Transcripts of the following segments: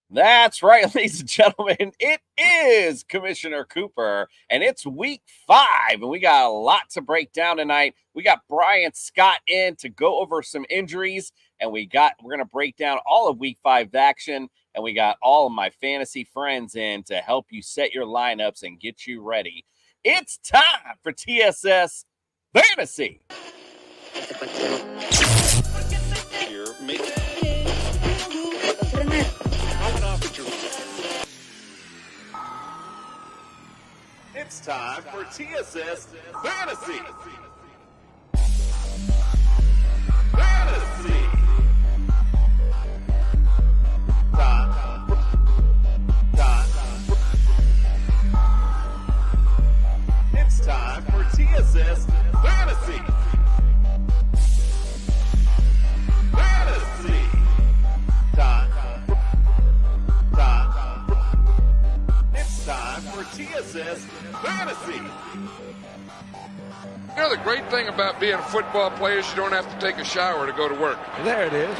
That's right, ladies and gentlemen. It is Commissioner Cooper, and it's week 5, and we got a lot to break down tonight. We got Brian Scott in to go over some injuries, and we're gonna break down all of week 5 action, and we got all of my fantasy friends in to help you set your lineups and get you ready. It's time for TSS Fantasy. It's time for TSS Fantasy. Fantasy. It's time for TSS Fantasy. Fantasy. It's time for TSS Fantasy. You know, the great thing about being a football player is you don't have to take a shower to go to work. There it is.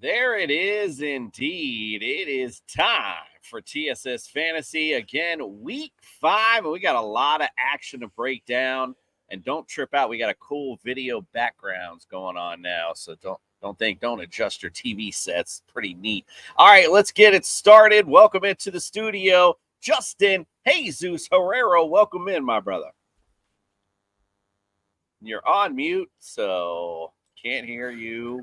There it is indeed. It is time for TSS Fantasy. Again, week 5, and we got a lot of action to break down. And don't trip out. We got a cool video backgrounds going on now. So don't adjust your TV sets. Pretty neat. All right, let's get it started. Welcome into the studio, Justin Jesus Herrero. Welcome in, my brother. You're on mute, so can't hear you.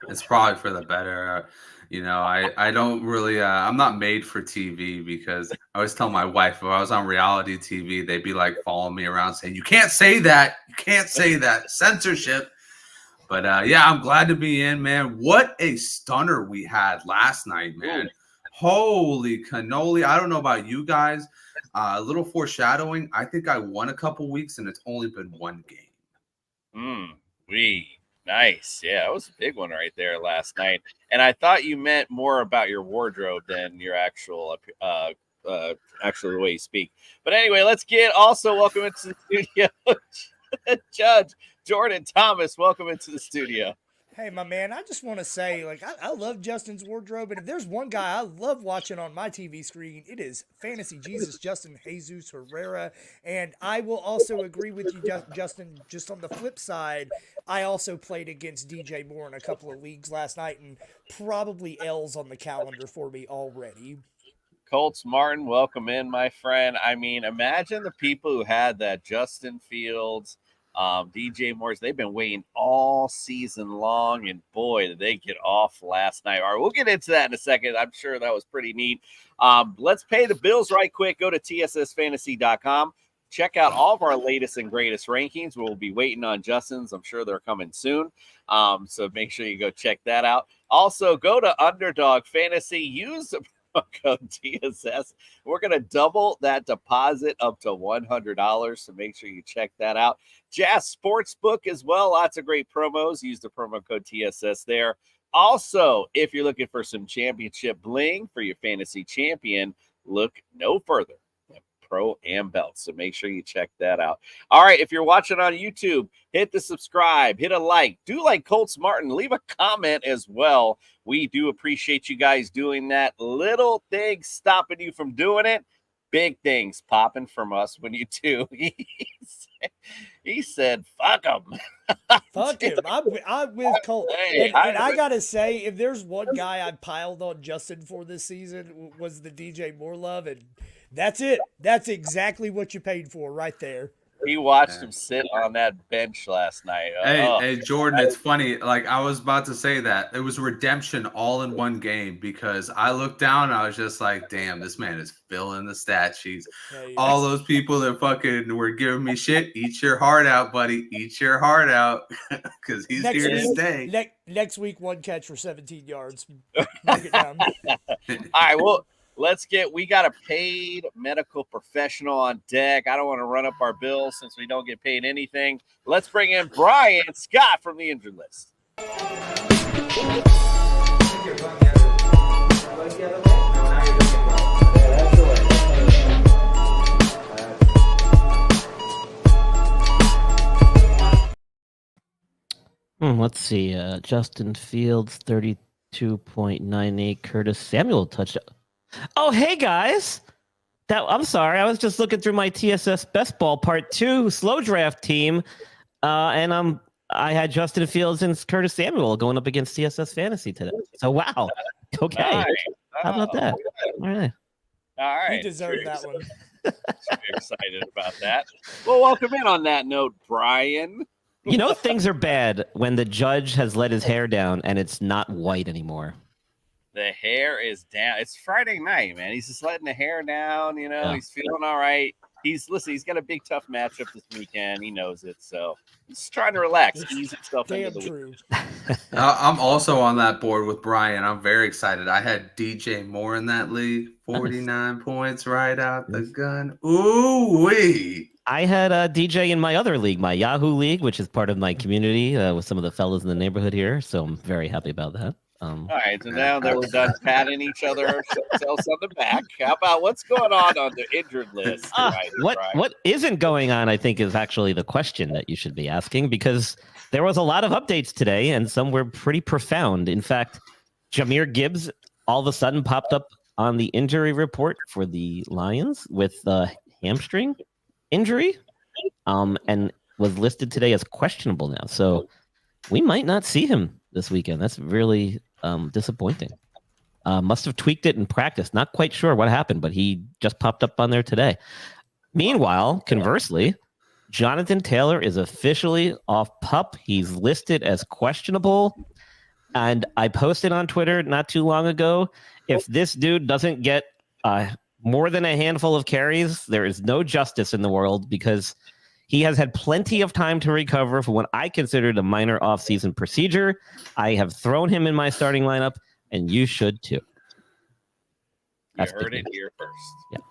It's probably for the better. I don't really, I'm not made for TV because I always tell my wife if I was on reality TV, they'd be like following me around saying, you can't say that. You can't say that. Censorship. But yeah, I'm glad to be in, man. What a stunner we had last night, man. Ooh. Holy cannoli. I don't know about you guys. A little foreshadowing. I think I won a couple weeks and it's only been one game. Nice. Yeah, it was a big one right there last night. And I thought you meant more about your wardrobe than your actual the way you speak. But anyway, let's get also welcome into the studio, Judge Jordan Thomas. Welcome into the studio. Hey, my man, I just want to say, I love Justin's wardrobe, and if there's one guy I love watching on my TV screen, it is Fantasy Jesus, Justin Jesus Herrera, and I will also agree with you, Justin, just on the flip side, I also played against DJ Moore in a couple of leagues last night, and probably L's on the calendar for me already. Colts Martin, welcome in, my friend. I mean, imagine the people who had that Justin Fields, DJ Moore's, they've been waiting all season long, and boy, did they get off last night. All right, we'll get into that in a second. I'm sure that was pretty neat. Let's pay the bills right quick. Go to tssfantasy.com. Check out all of our latest and greatest rankings. We'll be waiting on Justin's. I'm sure they're coming soon. So make sure you go check that out. Also, go to Underdog Fantasy. Use the code TSS. We're going to double that deposit up to $100. So make sure you check that out. Jazz Sportsbook as well. Lots of great promos. Use the promo code TSS there. Also, if you're looking for some championship bling for your fantasy champion, look no further than Pro Am Belts. So make sure you check that out. All right, if you're watching on YouTube, hit the subscribe, hit a like. Do like Colts Martin. Leave a comment as well. We do appreciate you guys doing that. Little things stopping you from doing it. Big things popping from us when you do. He said, fuck him. Fuck him. I'm with Colt. And I got to say, if there's one guy I piled on Justin for this season was the DJ Moore love, and that's it. That's exactly what you paid for right there. We watched him sit on that bench last night. Hey, Jordan, it's funny. Like, I was about to say that. It was redemption all in one game because I looked down and I was just like, damn, this man is filling the stat sheets. Yeah, all those people that fucking were giving me shit, eat your heart out, buddy. Eat your heart out because he's here to stay. Next week, one catch for 17 yards. Mark it down. All right, well, we got a paid medical professional on deck. I don't want to run up our bills since we don't get paid anything. Let's bring in Brian Scott from the injured list. Let's see. Justin Fields, 32.98. Curtis Samuel touchdown. Oh, hey, guys. I'm sorry. I was just looking through my TSS Best Ball Part 2 slow draft team, and I had Justin Fields and Curtis Samuel going up against TSS Fantasy today. So, wow. Okay. Nice. How about that? All right. All right. You deserve that one. Very excited about that. Well, welcome in on that note, Brian. You know, things are bad when the judge has let his hair down and it's not white anymore. The hair is down. It's Friday night, man. He's just letting the hair down. He's feeling all right. He's got a big tough matchup this weekend. He knows it, so he's just trying to relax, ease himself into the true. I'm also on that board with Brian. I'm very excited. I had DJ Moore in that league, 49 points right out the gun. Ooh wee! I had a DJ in my other league, my Yahoo league, which is part of my community with some of the fellas in the neighborhood here. So I'm very happy about that. All right, so now that we're done patting each other ourselves on the back, how about what's going on the injured list? What isn't going on, I think, is actually the question that you should be asking, because there was a lot of updates today, and some were pretty profound. In fact, Jahmyr Gibbs all of a sudden popped up on the injury report for the Lions with a hamstring injury, and was listed today as questionable now. So we might not see him this weekend. That's really disappointing. Must have tweaked it in practice. Not quite sure what happened, but he just popped up on there today. Meanwhile, conversely, Jonathan Taylor is officially off PUP. He's listed as questionable. And I posted on Twitter not too long ago, if this dude doesn't get more than a handful of carries, there is no justice in the world, because he has had plenty of time to recover from what I considered a minor offseason procedure. I have thrown him in my starting lineup, and you should too. You heard it here first.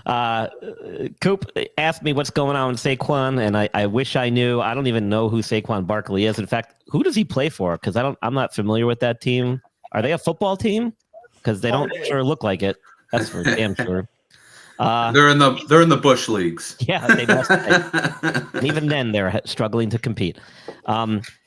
Yeah. Coop asked me what's going on with Saquon, and I wish I knew. I don't even know who Saquon Barkley is. In fact, who does he play for? Because I'm not familiar with that team. Are they a football team? Because they don't sure look like it. That's for damn sure. They're in the Bush leagues. Yeah, they must. And even then, they're struggling to compete.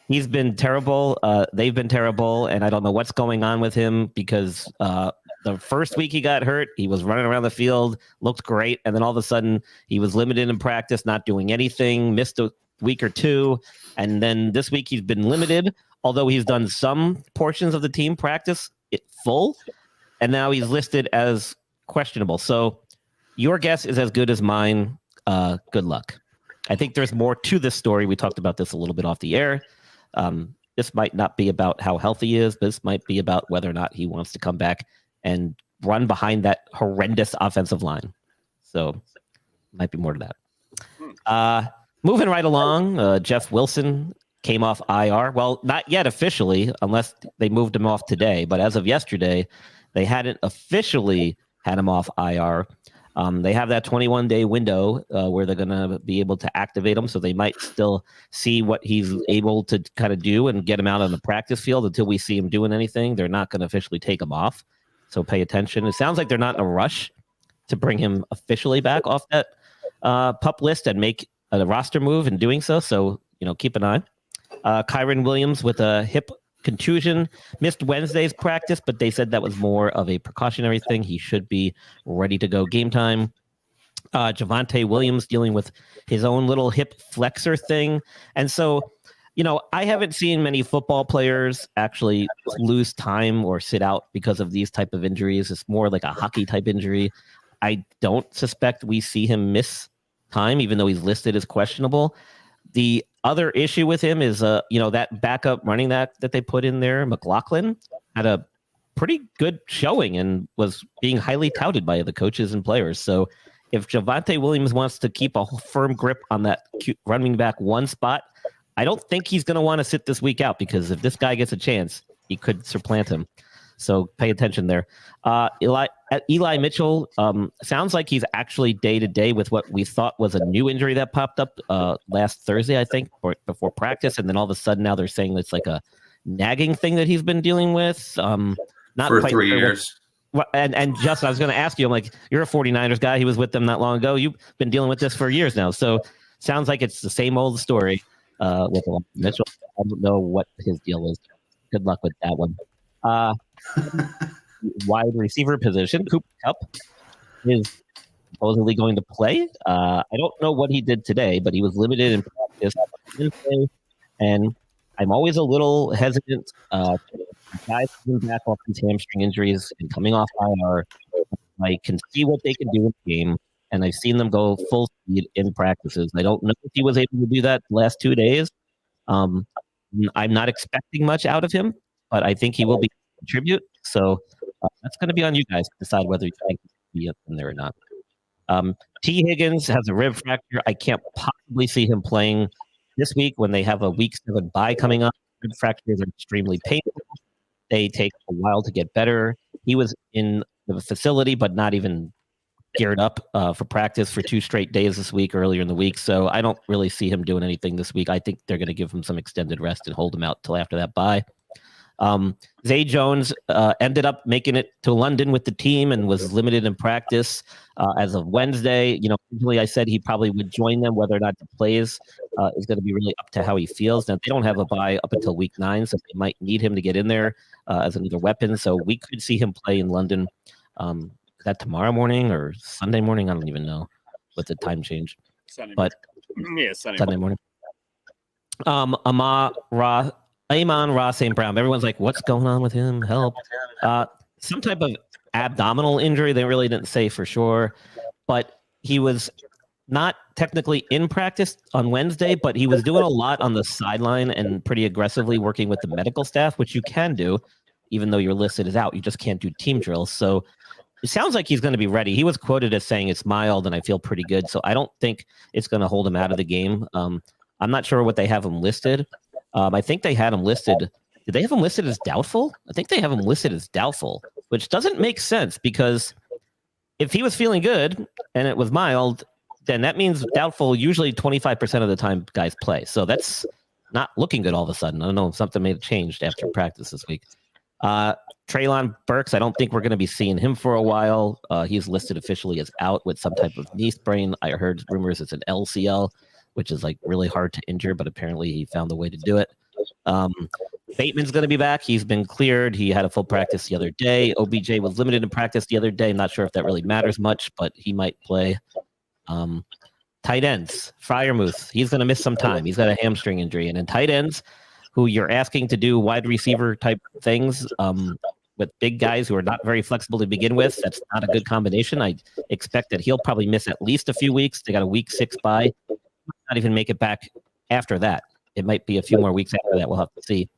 He's been terrible. They've been terrible, and I don't know what's going on with him, because the first week he got hurt, he was running around the field, looked great, and then all of a sudden he was limited in practice, not doing anything, missed a week or two, and then this week he's been limited, although he's done some portions of the team practice full, and now he's listed as questionable. So your guess is as good as mine. Good luck. I think there's more to this story. We talked about this a little bit off the air. This might not be about how healthy he is, but this might be about whether or not he wants to come back and run behind that horrendous offensive line. So might be more to that. Moving right along, Jeff Wilson came off IR. Well, not yet officially, unless they moved him off today. But as of yesterday, they hadn't officially had him off IR. They have that 21-day window where they're going to be able to activate him, so they might still see what he's able to kind of do and get him out on the practice field. Until we see him doing anything, they're not going to officially take him off. So pay attention. It sounds like they're not in a rush to bring him officially back off that PUP list and make a roster move in doing so. So, keep an eye. Kyron Williams with a hip contusion missed Wednesday's practice, but they said that was more of a precautionary thing. He should be ready to go game time. Javonte Williams dealing with his own little hip flexor thing. And so, I haven't seen many football players actually lose time or sit out because of these type of injuries. It's more like a hockey type injury. I don't suspect we see him miss time, even though he's listed as questionable. The other issue with him is, that backup running that they put in there, McLaughlin, had a pretty good showing and was being highly touted by the coaches and players. So if Javonte Williams wants to keep a firm grip on that running back one spot, I don't think he's going to want to sit this week out, because if this guy gets a chance, he could supplant him. So pay attention there. Eli Mitchell sounds like he's actually day-to-day with what we thought was a new injury that popped up last Thursday, I think, before practice. And then all of a sudden now they're saying it's like a nagging thing that he's been dealing with. Not for quite 3 sure years. And Justin, I was going to ask you, I'm like, you're a 49ers guy. He was with them not long ago. You've been dealing with this for years now. So sounds like it's the same old story. with Mitchell. I don't know what his deal is. Good luck with that one. Wide receiver position, Cooper Kupp is supposedly going to play. I don't know what he did today, but he was limited in practice on Wednesday, and I'm always a little hesitant. Guys coming back off these hamstring injuries and coming off IR, I can see what they can do in the game, and I've seen them go full speed in practices. I don't know if he was able to do that the last 2 days. I'm not expecting much out of him, but I think he will be able to contribute. So that's going to be on you guys to decide whether you think he will be in there or not. T. Higgins has a rib fracture. I can't possibly see him playing this week when they have a week 7 bye coming up. Rib fractures are extremely painful. They take a while to get better. He was in the facility, but not even geared up for practice for 2 straight days this week, earlier in the week. So I don't really see him doing anything this week. I think they're going to give him some extended rest and hold him out till after that bye. Zay Jones ended up making it to London with the team and was limited in practice as of Wednesday. Originally I said he probably would join them. Whether or not he plays is going to be really up to how he feels. Now, they don't have a bye up until week 9, so they might need him to get in there as another weapon. So we could see him play in London. Is that tomorrow morning or Sunday morning? I don't even know with the time change. Sunday morning. Amon Ross St. Brown. Everyone's like, what's going on with him? Help. Some type of abdominal injury. They really didn't say for sure. But he was not technically in practice on Wednesday, but he was doing a lot on the sideline and pretty aggressively working with the medical staff, which you can do, even though you're listed as out. You just can't do team drills. So it sounds like he's going to be ready. He was quoted as saying it's mild and I feel pretty good. So I don't think it's going to hold him out of the game. I'm not sure what they have him listed. I think they had him listed. Did they have him listed as doubtful? I think they have him listed as doubtful, which doesn't make sense because if he was feeling good and it was mild, then that means doubtful usually 25% of the time guys play. So that's not looking good all of a sudden. I don't know if something may have changed after practice this week. Treylon Burks, I don't think we're going to be seeing him for a while. He's listed officially as out with some type of knee sprain. I heard rumors it's an LCL, which is like really hard to injure, but apparently he found a way to do it. Bateman's going to be back. He's been cleared. He had a full practice the other day. OBJ was limited in practice the other day. I'm not sure if that really matters much, but he might play. Tight ends, Freiermuth, he's going to miss some time. He's got a hamstring injury. And in tight ends, who you're asking to do wide receiver type things with big guys who are not very flexible to begin with, that's not a good combination. I expect that he'll probably miss at least a few weeks. They got a week 6 bye. Not even make it back after that. It might be a few more weeks after that. We'll have to see.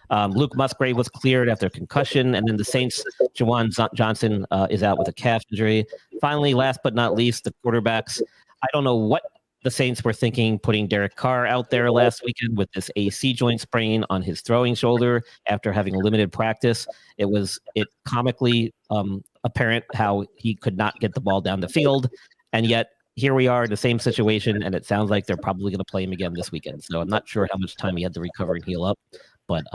Luke Musgrave was cleared after concussion, and then the Saints, Jawan Johnson is out with a calf injury. Finally, last but not least, the quarterbacks. I don't know what the Saints were thinking putting Derek Carr out there last weekend with this AC joint sprain on his throwing shoulder after having limited practice. It comically apparent how he could not get the ball down the field, and yet here we are in the same situation, and it sounds like they're probably going to play him again this weekend. So I'm not sure how much time he had to recover and heal up, but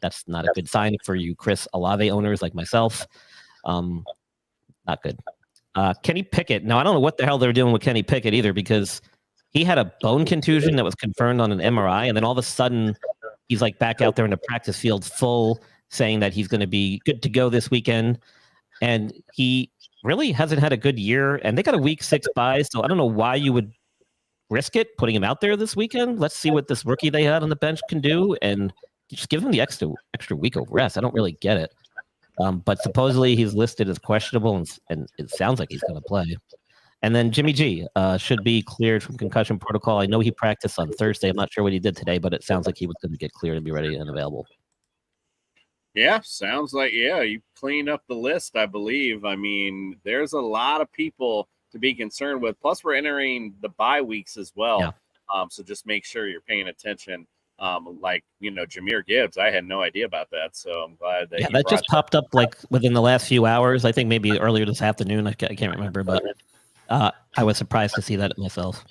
that's not a good sign for you Chris Olave owners like myself. Not good. Kenny Pickett. Now, I don't know what the hell they're doing with Kenny Pickett either, because he had a bone contusion that was confirmed on an MRI, and then all of a sudden he's like back out there in the practice field full, saying that he's going to be good to go this weekend. And he really hasn't had a good year, and they got a week 6 bye, so I don't know why you would risk it putting him out there this weekend. Let's see what this rookie they had on the bench can do, and just give him the extra week of rest. I don't really get it. But supposedly he's listed as questionable, and it sounds like he's going to play. And then Jimmy G should be cleared from concussion protocol. I know he practiced on Thursday. I'm not sure what he did today, but it sounds like he was going to get cleared and be ready and available. Yeah, sounds like, you cleaned up the list, I believe. I mean, there's a lot of people to be concerned with. Plus, we're entering the bye weeks as well. Yeah. So just make sure you're paying attention. Jahmyr Gibbs, I had no idea about that. So I'm glad that that just popped up like within the last few hours. I think maybe earlier this afternoon. I can't remember, but I was surprised to see that myself.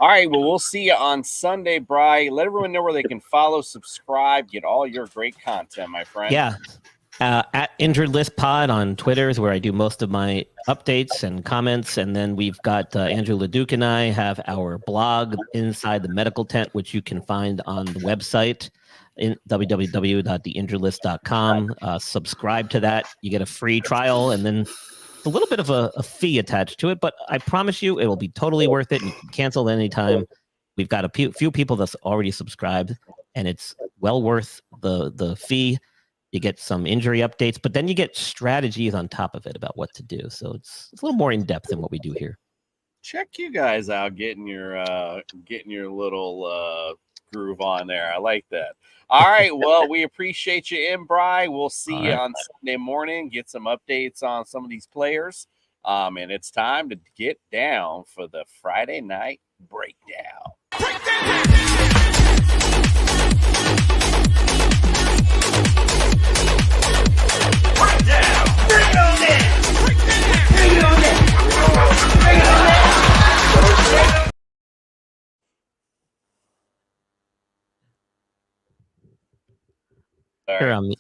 All right, well, we'll see you on Sunday, Bri. Let everyone know where they can follow, subscribe, get all your great content, my friend. Yeah. At Injured List Pod on Twitter is where I do most of my updates and comments. And then we've got Andrew Leduc and I have our blog, Inside the Medical Tent, which you can find on the website in www.theinjuredlist.com. Subscribe to that. You get a free trial and then a little bit of a fee attached to it. But I promise you it will be totally worth it. You can cancel at any time. We've got a few people that's already subscribed, and it's well worth the fee. You get some injury updates, but then you get strategies on top of it about what to do. So it's a little more in depth than what we do here. Check you guys out, getting your little groove on there. I like that. All right, well, we appreciate you in, Bri. We'll see you on Sunday morning. Get some updates on some of these players, and it's time to get down for the Friday night breakdown.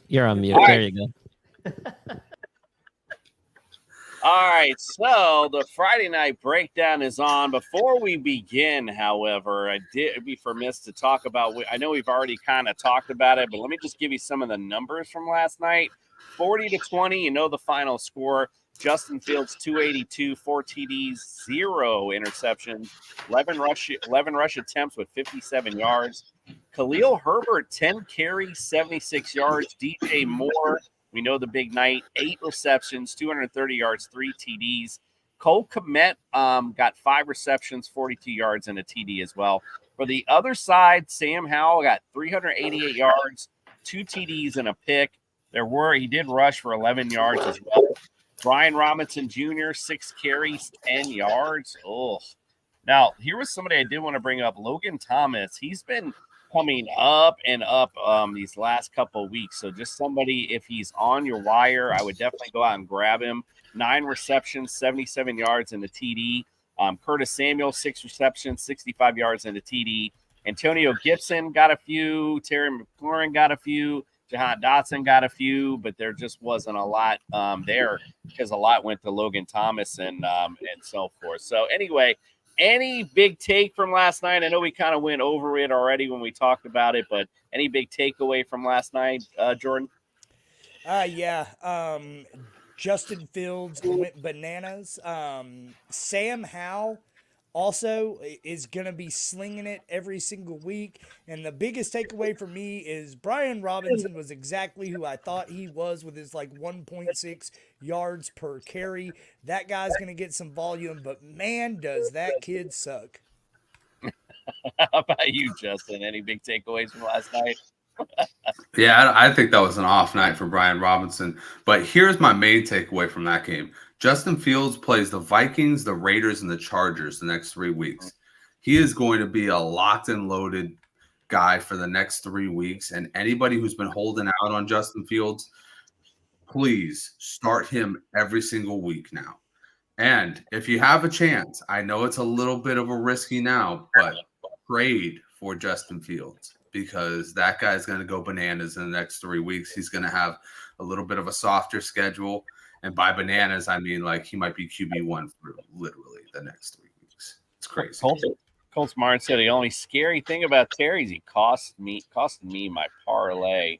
You're on mute. All There right. you go. All right, so the Friday night breakdown is on. Before we begin, however, I did be remiss to talk about. I know we've already kind of talked about it, but let me just give you some of the numbers from last night. 40-20, you know the final score. Justin Fields 282, 4 TDs, 0 interceptions, 11 rush attempts with 57 yards. Khalil Herbert 10 carries, 76 yards. DJ Moore, we know the big night, 8 receptions, 230 yards, 3 TDs. Cole Kmet got 5 receptions, 42 yards, and a TD as well. For the other side, Sam Howell got 388 yards, 2 TDs, and a pick. He did rush for 11 yards as well. Brian Robinson Jr., 6 carries, 10 yards. Oh, now here was somebody I did want to bring up, Logan Thomas. He's been coming up and up these last couple of weeks. So just somebody, if he's on your wire, I would definitely go out and grab him. 9 receptions, 77 yards, and a TD. Curtis Samuel, 6 receptions, 65 yards, and a TD. Antonio Gibson got a few. Terry McLaurin got a few. Jahan Dotson got a few, but there just wasn't a lot there because a lot went to Logan Thomas and so forth. So anyway, any big take from last night? I know we kind of went over it already when we talked about it, but any big takeaway from last night, Jordan? Justin Fields went bananas. Sam Howell also is going to be slinging it every single week. And the biggest takeaway for me is Brian Robinson was exactly who I thought he was with his 1.6 yards per carry. That guy's going to get some volume, but man, does that kid suck. How about you, Justin? Any big takeaways from last night? Yeah, I think that was an off night for Brian Robinson. But here's my main takeaway from that game. Justin Fields plays the Vikings, the Raiders, and the Chargers the next 3 weeks. He is going to be a locked and loaded guy for the next 3 weeks. And anybody who's been holding out on Justin Fields, please start him every single week now. And if you have a chance, I know it's a little bit of a risky now, but trade for Justin Fields because that guy's going to go bananas in the next 3 weeks. He's going to have a little bit of a softer schedule. And by bananas, I mean he might be QB1 for literally the next 3 weeks. It's crazy. Colts Martin said the only scary thing about Terry is he costed me my parlay.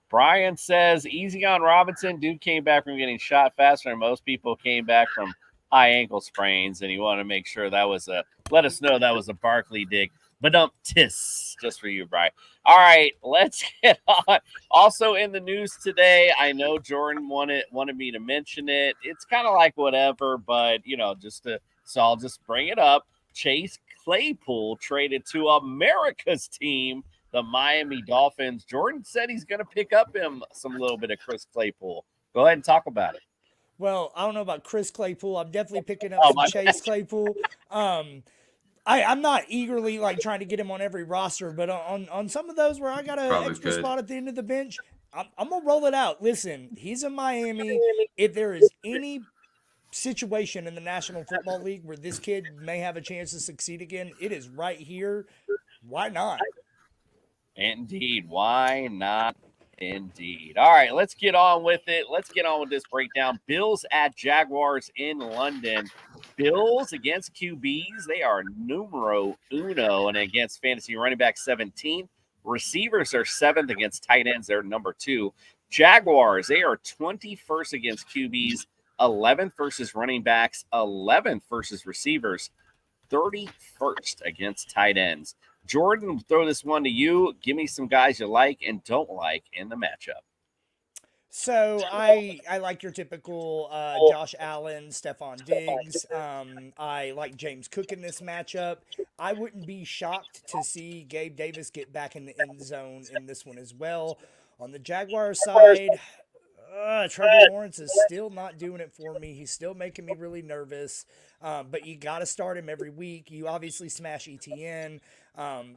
Brian says easy on Robinson. Dude came back from getting shot faster than most people came back from high ankle sprains, and he wanted to make sure let us know that was a Barkley dig. But just for you, Brian. All right, let's get on. Also in the news today, I know Jordan wanted me to mention it. It's kind of like whatever, but so I'll just bring it up. Chase Claypool traded to America's team, the Miami Dolphins. Jordan said he's going to pick up some little bit of Chris Claypool. Go ahead and talk about it. Well, I don't know about Chris Claypool. I'm definitely picking up some Chase Claypool. I'm not eagerly trying to get him on every roster, but on some of those where I got an extra spot at the end of the bench, I'm going to roll it out. Listen, he's in Miami. If there is any situation in the National Football League where this kid may have a chance to succeed again, it is right here. Why not? Indeed. Why not? Indeed. All right, let's get on with it. Let's get on with this breakdown. Bills at Jaguars in London. Bills against QBs. They are numero uno, and against fantasy running back 17th. Receivers are 7th against tight ends. They're number 2. Jaguars, they are 21st against QBs, 11th versus running backs, 11th versus receivers, 31st against tight ends. Jordan, throw this one to you. Give me some guys you like and don't like in the matchup. So I like your typical Josh Allen, Stephon Diggs. I like James Cook in this matchup. I wouldn't be shocked to see Gabe Davis get back in the end zone in this one as well. On the Jaguars side, Trevor Lawrence is still not doing it for me. He's still making me really nervous. But you got to start him every week. You obviously smash ETN.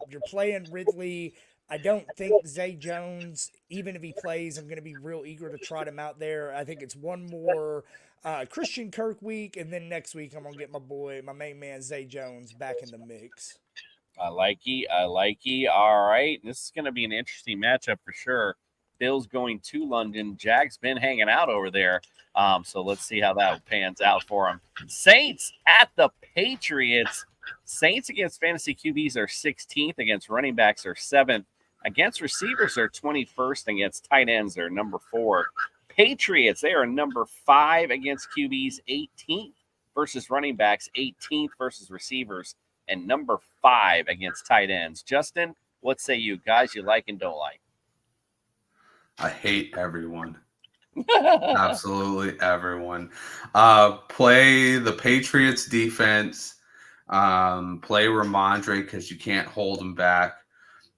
You're playing Ridley. I don't think Zay Jones, even if he plays, I'm going to be real eager to trot him out there. I think it's one more Christian Kirk week, and then next week I'm going to get my main man, Zay Jones, back in the mix. I like ye. All right. This is going to be an interesting matchup for sure. Bills going to London. Jag's been hanging out over there. So let's see how that pans out for him. Saints at the Patriots. Saints against fantasy QBs are 16th. Against running backs are 7th. Against receivers are 21st. Against tight ends are number 4. Patriots, they are number 5 against QBs, 18th versus running backs, 18th versus receivers, and number 5 against tight ends. Justin, what say you? Guys you like and don't like? I hate everyone. Absolutely everyone. Play the Patriots defense. Play Ramondre because you can't hold him back.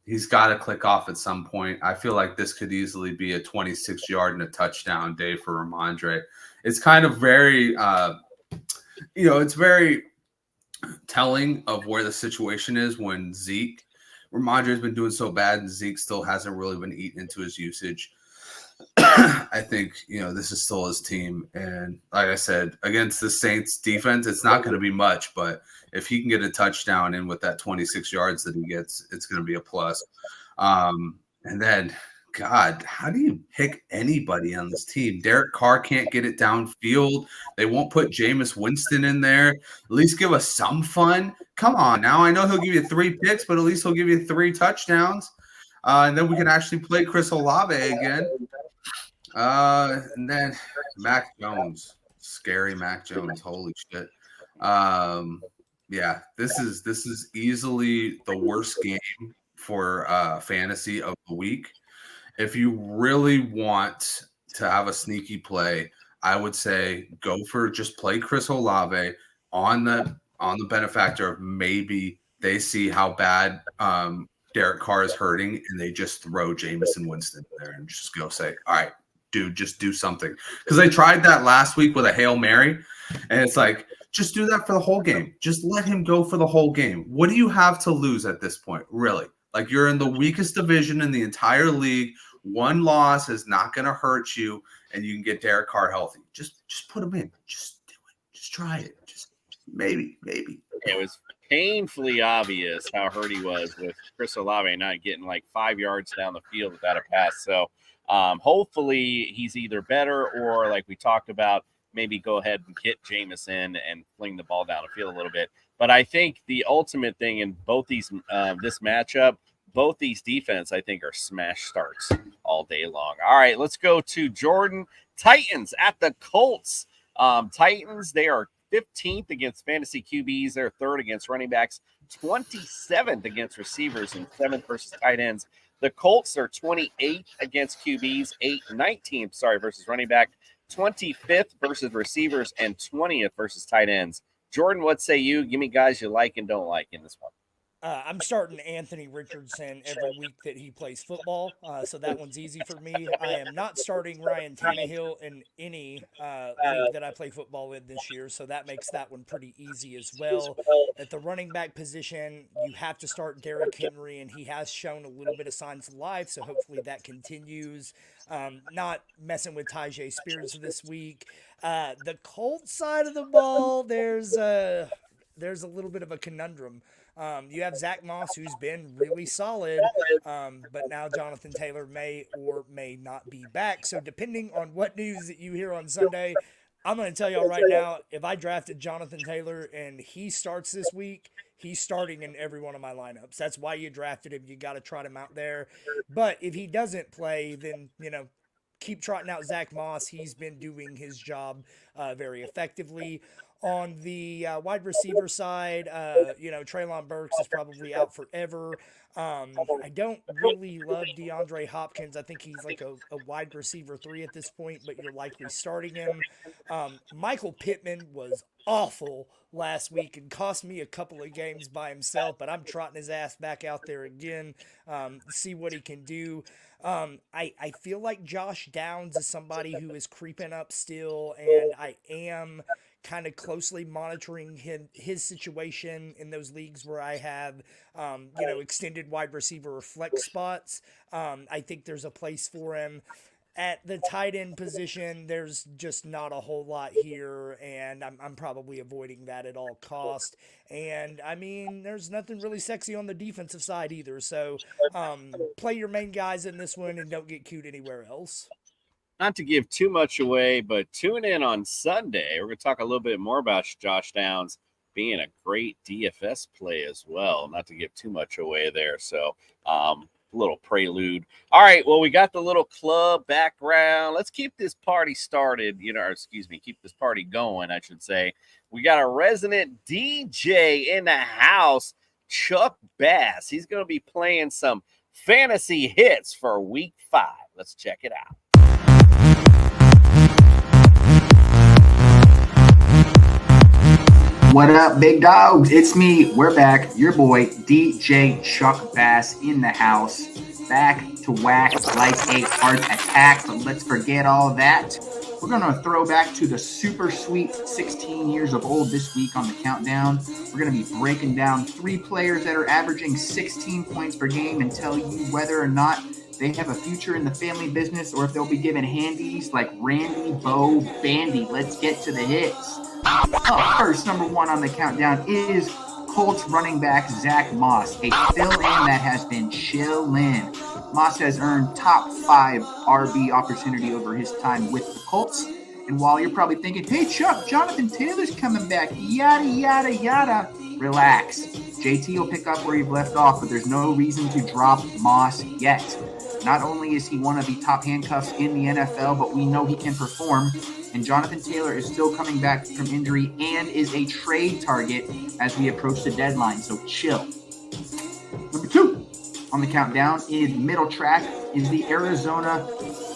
He's got to click off at some point. I feel like this could easily be a 26-yard and a touchdown day for Ramondre. It's kind of very, it's very telling of where the situation is when Ramondre's been doing so bad and Zeke still hasn't really been eaten into his usage. I think, this is still his team. And like I said, against the Saints defense, it's not going to be much, but if he can get a touchdown in with that 26 yards that he gets, it's going to be a plus. And then, God, how do you pick anybody on this team? Derek Carr can't get it downfield. They won't put Jameis Winston in there. At least give us some fun. Come on now. I know he'll give you 3 picks, but at least he'll give you 3 touchdowns. And then we can actually play Chris Olave again. And then Mac Jones. Scary Mac Jones. Holy shit. Yeah, this is easily the worst game for fantasy of the week. If you really want to have a sneaky play, I would say just play Chris Olave on the benefactor of maybe they see how bad Derek Carr is hurting and they just throw Jameis Winston in there and just go say, all right, dude, just do something. Because they tried that last week with a Hail Mary, and it's like, just do that for the whole game. Just let him go for the whole game. What do you have to lose at this point, really? Like, you're in the weakest division in the entire league. One loss is not going to hurt you, and you can get Derek Carr healthy. Just put him in. Just do it. Just try it. Just maybe. It was painfully obvious how hurt he was with Chris Olave not getting like 5 yards down the field without a pass. So hopefully he's either better or, like we talked about, maybe go ahead and get Jameis in and fling the ball down the field a little bit. But I think the ultimate thing in both these this matchup, both these defense, I think, are smash starts all day long. All right, let's go to Jordan. Titans at the Colts. Titans, they are 15th against fantasy QBs. They're 3rd against running backs, 27th against receivers, and 7th versus tight ends. The Colts are 28th against QBs, 19th versus running back, 25th versus receivers, and 20th versus tight ends. Jordan, what say you? Give me guys you like and don't like in this one. I'm starting Anthony Richardson every week that he plays football, so that one's easy for me. I am not starting Ryan Tannehill in any league that I play football in this year, so that makes that one pretty easy as well. At the running back position, you have to start Derrick Henry, and he has shown a little bit of signs of life, so hopefully that continues. Not messing with Tyjae Spears this week. The Colts side of the ball, there's there's a little bit of a conundrum. You have Zach Moss, who's been really solid, but now Jonathan Taylor may or may not be back. So depending on what news that you hear on Sunday, I'm going to tell y'all right now, if I drafted Jonathan Taylor and he starts this week, he's starting in every one of my lineups. That's why you drafted him. You got to trot him out there. But if he doesn't play, then, keep trotting out Zach Moss. He's been doing his job very effectively. On the wide receiver side, Treylon Burks is probably out forever. I don't really love DeAndre Hopkins. I think he's like a wide receiver 3 at this point, but you're likely starting him. Michael Pittman was awful last week and cost me a couple of games by himself, but I'm trotting his ass back out there again, see what he can do. I feel like Josh Downs is somebody who is creeping up still, and I am kind of closely monitoring his situation in those leagues where I have, extended wide receiver or flex spots. I think there's a place for him. At the tight end position, there's just not a whole lot here, and I'm probably avoiding that at all cost. And, there's nothing really sexy on the defensive side either. So play your main guys in this one and don't get cute anywhere else. Not to give too much away, but tune in on Sunday. We're going to talk a little bit more about Josh Downs being a great DFS play as well. Not to give too much away there. So, little prelude. All right, well, we got the little club background. Let's keep this party started, keep this party going, I should say. We got a resident DJ in the house, Chuck Bass. He's going to be playing some fantasy hits for week 5. Let's check it out. What up, big dogs? It's me. We're back. Your boy, DJ Chuck Bass in the house. Back to whack like a heart attack. But let's forget all that. We're going to throw back to the super sweet 16 years of old this week on the countdown. We're going to be breaking down 3 players that are averaging 16 points per game and tell you whether or not they have a future in the family business or if they'll be given handies like Randy, Bo, Bandy. Let's get to the hits. First, number 1 on the countdown is Colts running back Zach Moss, a fill-in that has been chillin'. Moss has earned top 5 RB opportunity over his time with the Colts. And while you're probably thinking, hey, Chuck, Jonathan Taylor's coming back, yada, yada, yada, relax. JT will pick up where you've left off, but there's no reason to drop Moss yet. Not only is he one of the top handcuffs in the NFL, but we know he can perform. And Jonathan Taylor is still coming back from injury and is a trade target as we approach the deadline, so chill. Number 2 on the countdown is middle track is the Arizona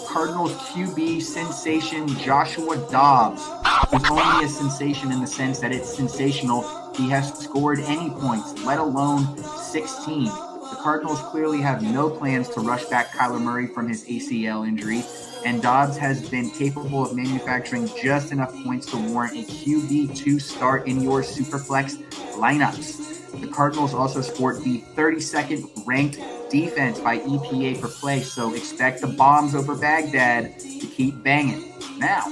Cardinals QB sensation Joshua Dobbs. He's only a sensation in the sense that it's sensational. He has scored any points, let alone 16. The Cardinals clearly have no plans to rush back Kyler Murray from his ACL injury, and Dobbs has been capable of manufacturing just enough points to warrant a QB2 start in your Superflex lineups. The Cardinals also sport the 32nd ranked defense by EPA per play, so expect the bombs over Baghdad to keep banging. Now,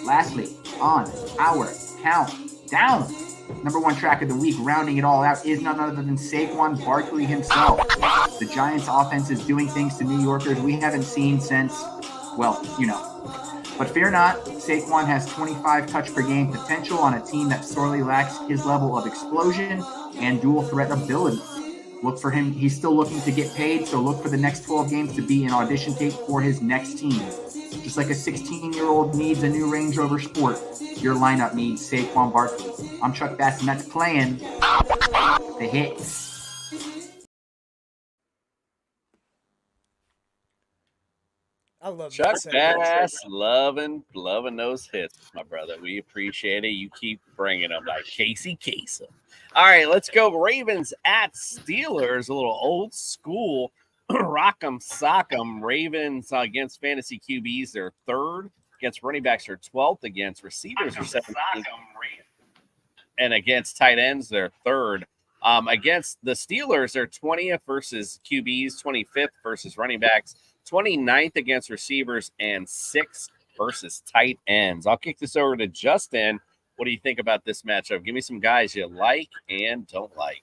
lastly, on our countdown, number 1 track of the week, rounding it all out, is none other than Saquon Barkley himself. The Giants' offense is doing things to New Yorkers we haven't seen since, well, you know. But fear not, Saquon has 25 touch per game potential on a team that sorely lacks his level of explosion and dual threat ability. Look for him. He's still looking to get paid, so look for the next 12 games to be an audition tape for his next team. Just like a 16-year-old needs a new Range Rover Sport, your lineup needs Saquon Barkley. I'm Chuck Bass, and that's playing the hits. I love Chuck that Bass, loving those hits, my brother. We appreciate it. You keep bringing them like Casey Kasem. All right, let's go. Ravens at Steelers, a little old school. Rock'em sock'em. Ravens against fantasy QBs, they're 3rd. Against running backs, they're 12th. Against receivers, they're 17th. And against tight ends, they're 3rd. Against the Steelers, they're 20th versus QBs, 25th versus running backs, 29th against receivers, and 6th versus tight ends. I'll kick this over to Justin. What do you think about this matchup? Give me some guys you like and don't like.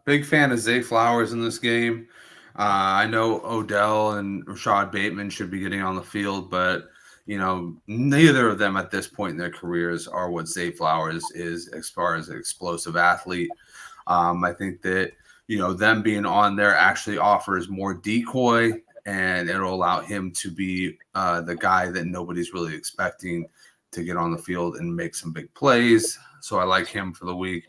Big fan of Zay Flowers in this game. I know Odell and Rashad Bateman should be getting on the field, but neither of them at this point in their careers are what Zay Flowers is as far as an explosive athlete. I think that them being on there actually offers more decoy, and it'll allow him to be the guy that nobody's really expecting to get on the field and make some big plays. So I like him for the week.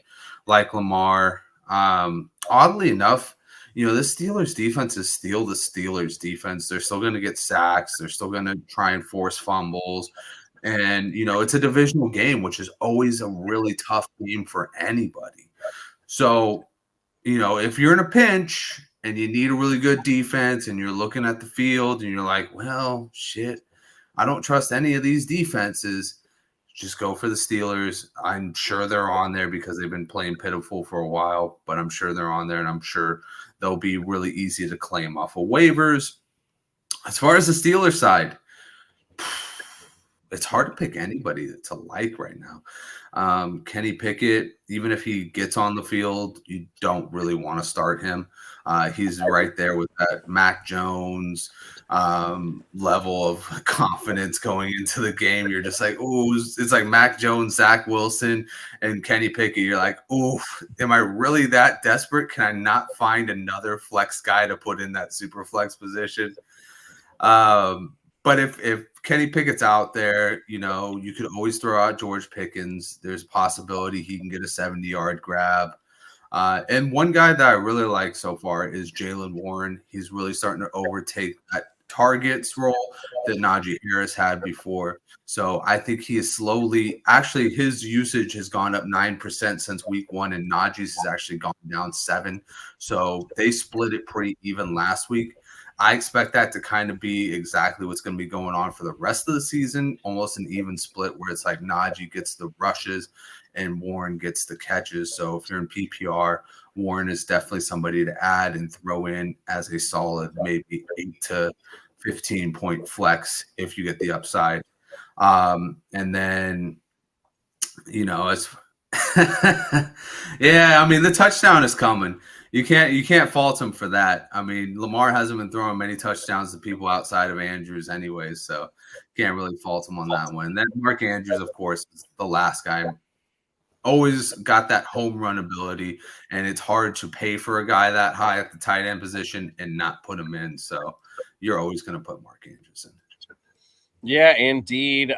Like Lamar. Oddly enough, this Steelers defense is still the Steelers defense. They're still going to get sacks. They're still going to try and force fumbles. And, it's a divisional game, which is always a really tough game for anybody. So, if you're in a pinch and you need a really good defense and you're looking at the field and you're like, well, shit, I don't trust any of these defenses, just go for the Steelers. I'm sure they're on there because they've been playing pitiful for a while, but I'm sure they're on there, and I'm sure they'll be really easy to claim off of waivers. As far as the Steelers side, it's hard to pick anybody to like right now. Kenny Pickett, even if he gets on the field, you don't really want to start him. He's right there with that Mac Jones level of confidence going into the game. You're just like, oh, it's like Mac Jones, Zach Wilson, and Kenny Pickett. You're like, oh, am I really that desperate? Can I not find another flex guy to put in that super flex position? But if Kenny Pickett's out there, you could always throw out George Pickens. There's a possibility he can get a 70-yard grab. And one guy that I really like so far is Jaylen Warren. He's really starting to overtake that targets role that Najee Harris had before. So I think he is slowly – actually, his usage has gone up 9% since week 1, and Najee's has actually gone down 7%. So they split it pretty even last week. I expect that to kind of be exactly what's going to be going on for the rest of the season, almost an even split where it's like Najee gets the rushes and Warren gets the catches. So if you're in PPR, Warren is definitely somebody to add and throw in as a solid maybe 8 to 15 point flex if you get the upside. And then, as yeah, I mean, the touchdown is coming. You can't fault him for that. I mean, Lamar hasn't been throwing many touchdowns to people outside of Andrews anyways, so can't really fault him on that one. And then Mark Andrews, of course, is the last guy. Always got that home run ability, and it's hard to pay for a guy that high at the tight end position and not put him in. So you're always going to put Mark Andrews in. Yeah, indeed.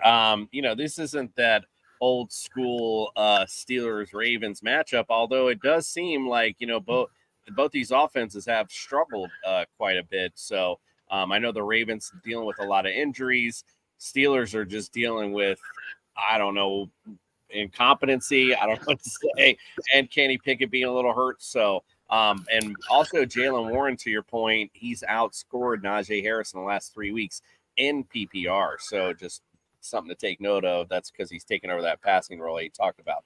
This isn't that old school Steelers Ravens matchup, although it does seem like both these offenses have struggled quite a bit. So I know the Ravens dealing with a lot of injuries. Steelers are just dealing with, I don't know, incompetency. I don't know what to say. And Kenny Pickett being a little hurt. So and also Jaylen Warren, to your point, he's outscored Najee Harris in the last 3 weeks in PPR. So just something to take note of. That's because he's taken over that passing role he talked about.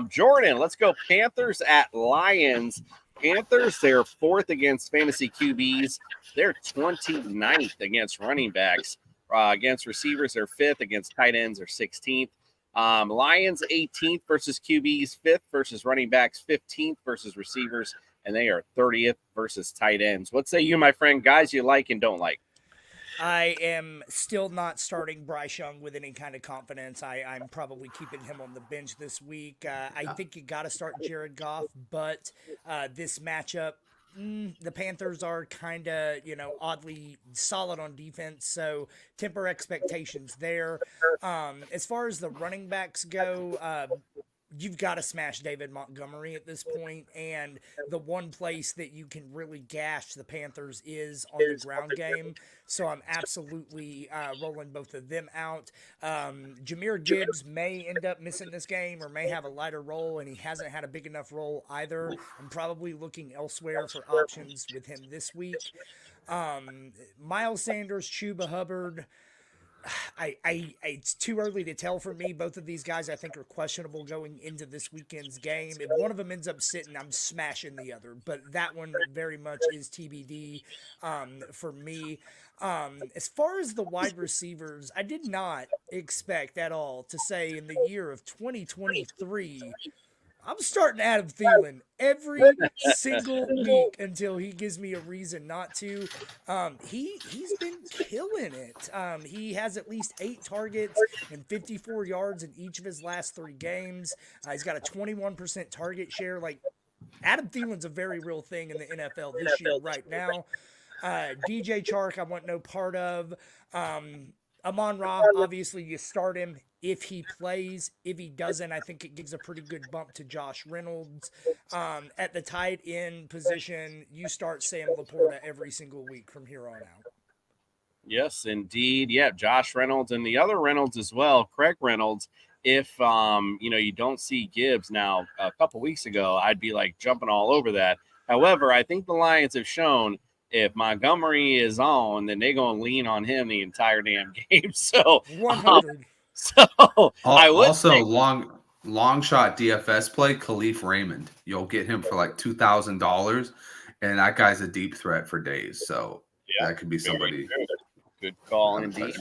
Jordan, let's go Panthers at Lions. Panthers, they're 4th against fantasy QBs. They're 29th against running backs. Against receivers, they're 5th. Against tight ends, they're 16th. Lions 18th versus QBs, 5th versus running backs, 15th versus receivers, and they are 30th versus tight ends. What say you, my friend? Guys you like and don't like? I am still not starting Bryce Young with any kind of confidence. I'm probably keeping him on the bench this week. I think you got to start Jared Goff, but this matchup, the Panthers are kind of, oddly solid on defense, so temper expectations there. As far as the running backs go, you've got to smash David Montgomery at this point, and the one place that you can really gash the Panthers is on the ground game. So I'm absolutely rolling both of them out. Jahmyr Gibbs may end up missing this game or may have a lighter role, and he hasn't had a big enough role either. I'm probably looking elsewhere for options with him this week. Miles Sanders, Chuba Hubbard. It's too early to tell for me. Both of these guys, I think, are questionable going into this weekend's game. If one of them ends up sitting, I'm smashing the other. But that one very much is TBD for me. As far as the wide receivers, I did not expect at all to say in the year of 2023. I'm starting Adam Thielen every single week until he gives me a reason not to. He's been killing it. He has at least 8 targets and 54 yards in each of his last 3 games. He's got a 21% target share. Like, Adam Thielen's a very real thing in the NFL this year right now. DJ Chark, I want no part of. Amon-Ra, obviously you start him if he plays. If he doesn't, I think it gives a pretty good bump to Josh Reynolds. At the tight end position, you start Sam Laporta every single week from here on out. Yes, indeed. Yeah, Josh Reynolds and the other Reynolds as well, Craig Reynolds. If you don't see Gibbs now, a couple weeks ago, I'd be like jumping all over that. However, I think the Lions have shown if Montgomery is on, then they're going to lean on him the entire damn game. So 100. I would also say, long shot DFS play, Khalif Raymond. You'll get him for like $2,000, and that guy's a deep threat for days. So that could be somebody. Good call indeed.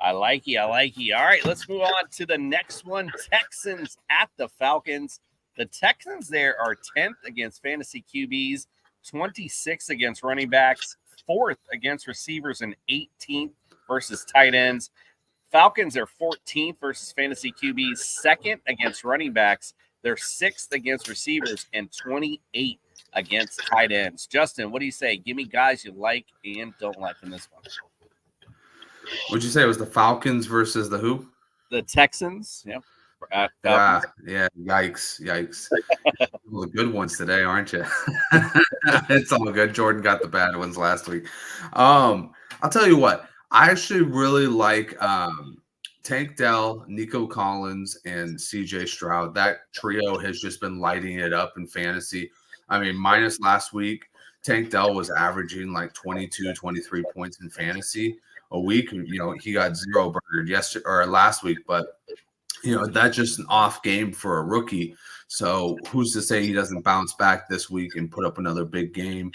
I like you. All right, let's move on to the next one. Texans at the Falcons. The Texans there are 10th against fantasy QBs, 26th against running backs, 4th against receivers, and 18th versus tight ends. Falcons are 14th versus fantasy QBs, 2nd against running backs. They're 6th against receivers and 28th against tight ends. Justin, what do you say? Give me guys you like and don't like in this one. What'd you say? It was the Falcons versus the who? The Texans. Yeah. Yeah. Yikes. Well, the good ones today, aren't you? It's all good. Jordan got the bad ones last week. I'll tell you what. I actually really like Tank Dell, Nico Collins, and CJ Stroud. That trio has just been lighting it up in fantasy. I mean, minus last week, Tank Dell was averaging like 22, 23 points in fantasy a week. He got 0 burgered yesterday or last week, but that's just an off game for a rookie. So who's to say he doesn't bounce back this week and put up another big game?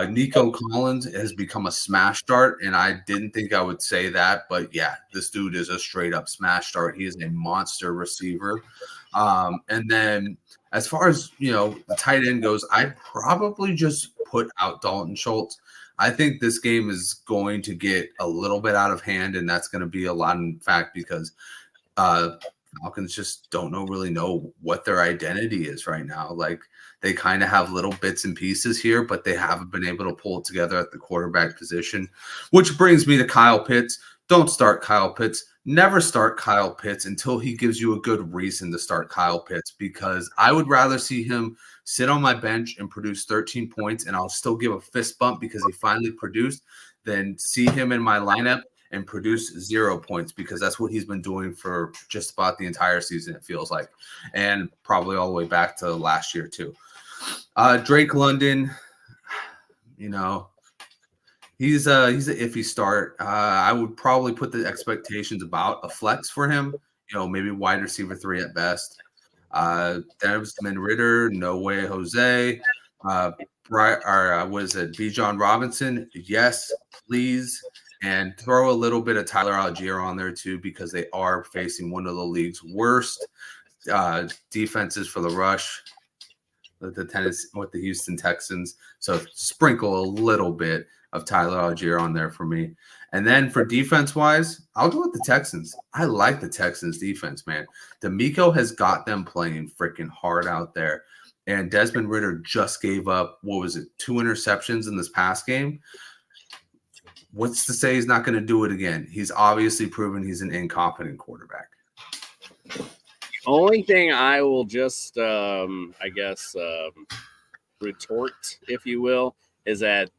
Nico Collins has become a smash start, and I didn't think I would say that, but yeah, this dude is a straight up smash start. He is a monster receiver. And then as far as, the tight end goes, I'd probably just put out Dalton Schultz. I think this game is going to get a little bit out of hand, and that's going to be a lot, in fact, because Falcons just don't really know what their identity is right now. Like, they kind of have little bits and pieces here, but they haven't been able to pull it together at the quarterback position, which brings me to Kyle Pitts. Don't start Kyle Pitts. Never start Kyle Pitts until he gives you a good reason to start Kyle Pitts, because I would rather see him sit on my bench and produce 13 points, and I'll still give a fist bump because he finally produced, than see him in my lineup and produce 0 points, because that's what he's been doing for just about the entire season, it feels like, and probably all the way back to last year too. Drake London, he's an iffy start. I would probably put the expectations about a flex for him, maybe wide receiver 3 at best. Desmond Ridder, no way, Jose. Bijan Robinson? Yes, please. And throw a little bit of Tyler Algier on there too, because they are facing one of the league's worst defenses for the rush with the Houston Texans. So sprinkle a little bit of Tyler Algier on there for me. And then for defense-wise, I'll go with the Texans. I like the Texans defense, man. D'Amico has got them playing freaking hard out there. And Desmond Ridder just gave up, 2 interceptions in this past game. What's to say he's not going to do it again? He's obviously proven he's an incompetent quarterback. The only thing I will just, retort, if you will, is that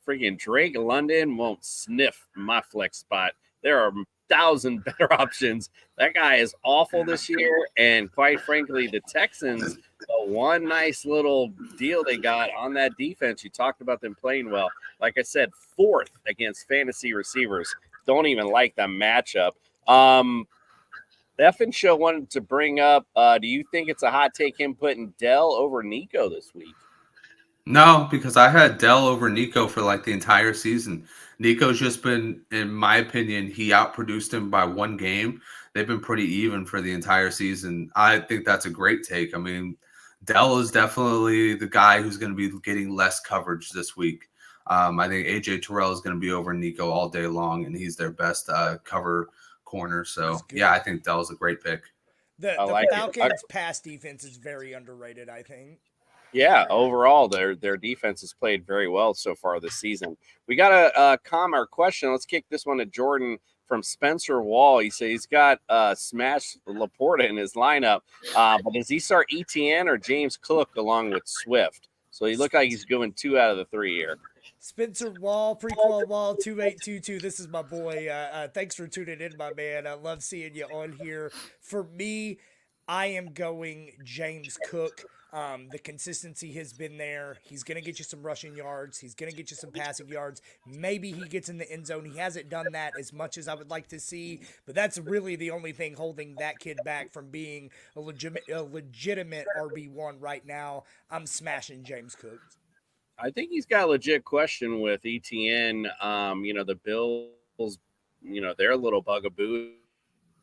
freaking Drake London won't sniff my flex spot. There are 1,000 better options. That guy is awful this year, and quite frankly, the Texans, the one nice little deal they got on that defense, you talked about them playing well. Like I said, 4th against fantasy receivers, don't even like the matchup. The Effin Show wanted to bring up, do you think it's a hot take him putting Dell over Nico this week? No, because I had Dell over Nico for like the entire season. Nico's just been, in my opinion, he outproduced him by one game. They've been pretty even for the entire season. I think that's a great take. I mean, Dell is definitely the guy who's going to be getting less coverage this week. I think AJ Terrell is going to be over Nico all day long, and he's their best cover corner. So, yeah, I think Dell's a great pick. The Falcons' pass defense is very underrated, I think. Yeah, overall, their defense has played very well so far this season. We got a comment or question. Let's kick this one to Jordan from Spencer Wall. He says he's got Smash Laporta in his lineup, but does he start ETN or James Cook along with Swift? So he looked like he's going 2 out of the 3 here. Spencer Wall, Prequel Wall, 2822. This is my boy. Thanks for tuning in, my man. I love seeing you on here. For me, I am going James Cook. The consistency has been there. He's going to get you some rushing yards. He's going to get you some passing yards. Maybe he gets in the end zone. He hasn't done that as much as I would like to see, but that's really the only thing holding that kid back from being a legitimate RB1 right now. I'm smashing James Cook. I think he's got a legit question with ETN. The Bills, their little bugaboo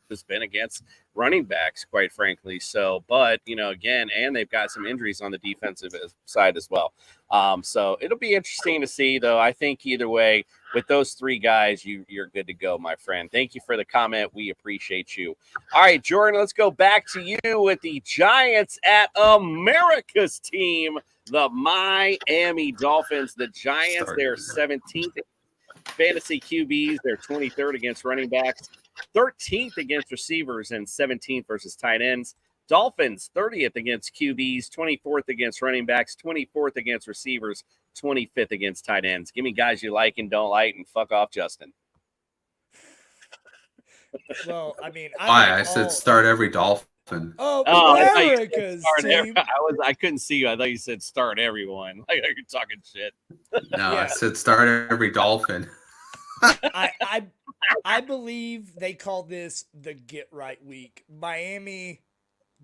has been against running backs, quite frankly. So, but, again, and they've got some injuries on the defensive side as well. So it'll be interesting to see, though. I think either way, with those 3 guys, you're good to go, my friend. Thank you for the comment. We appreciate you. All right, Jordan, let's go back to you with the Giants at America's team, the Miami Dolphins. The Giants, they're 17th fantasy QBs. They're 23rd against running backs, 13th against receivers, and 17th versus tight ends. Dolphins, 30th against QBs, 24th against running backs, 24th against receivers, 25th against tight ends. Give me guys you like and don't like, and fuck off, Justin. Well, I mean, I said start every Dolphin. America's team. I couldn't see you. I thought you said start everyone. Like you're talking shit. No, I said start every Dolphin. I believe they call this the get right week. Miami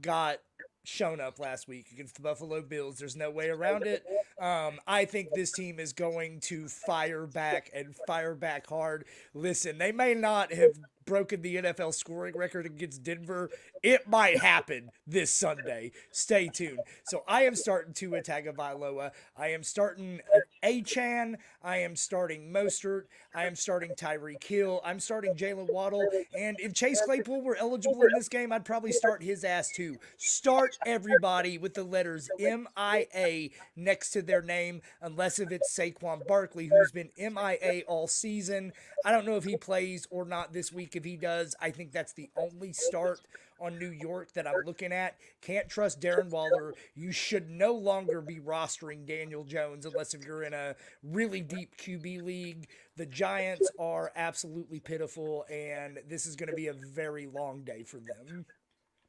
got shown up last week against the Buffalo Bills. There's no way around it. I think this team is going to fire back and fire back hard. Listen, they may not have broken the NFL scoring record against Denver. It might happen this Sunday. Stay tuned. So I am starting Tua Tagovailoa. I am starting Achane. I am starting Mostert. I am starting Tyreek Hill. I'm starting Jalen Waddle. And if Chase Claypool were eligible in this game, I'd probably start his ass too. Start everybody with the letters MIA next to their name, unless if it's Saquon Barkley, who's been MIA all season. I don't know if he plays or not this week. If he does, I think that's the only start on New York that I'm looking at. Can't trust Darren Waller. You should no longer be rostering Daniel Jones unless if you're in a really deep QB league. The Giants are absolutely pitiful, and this is going to be a very long day for them.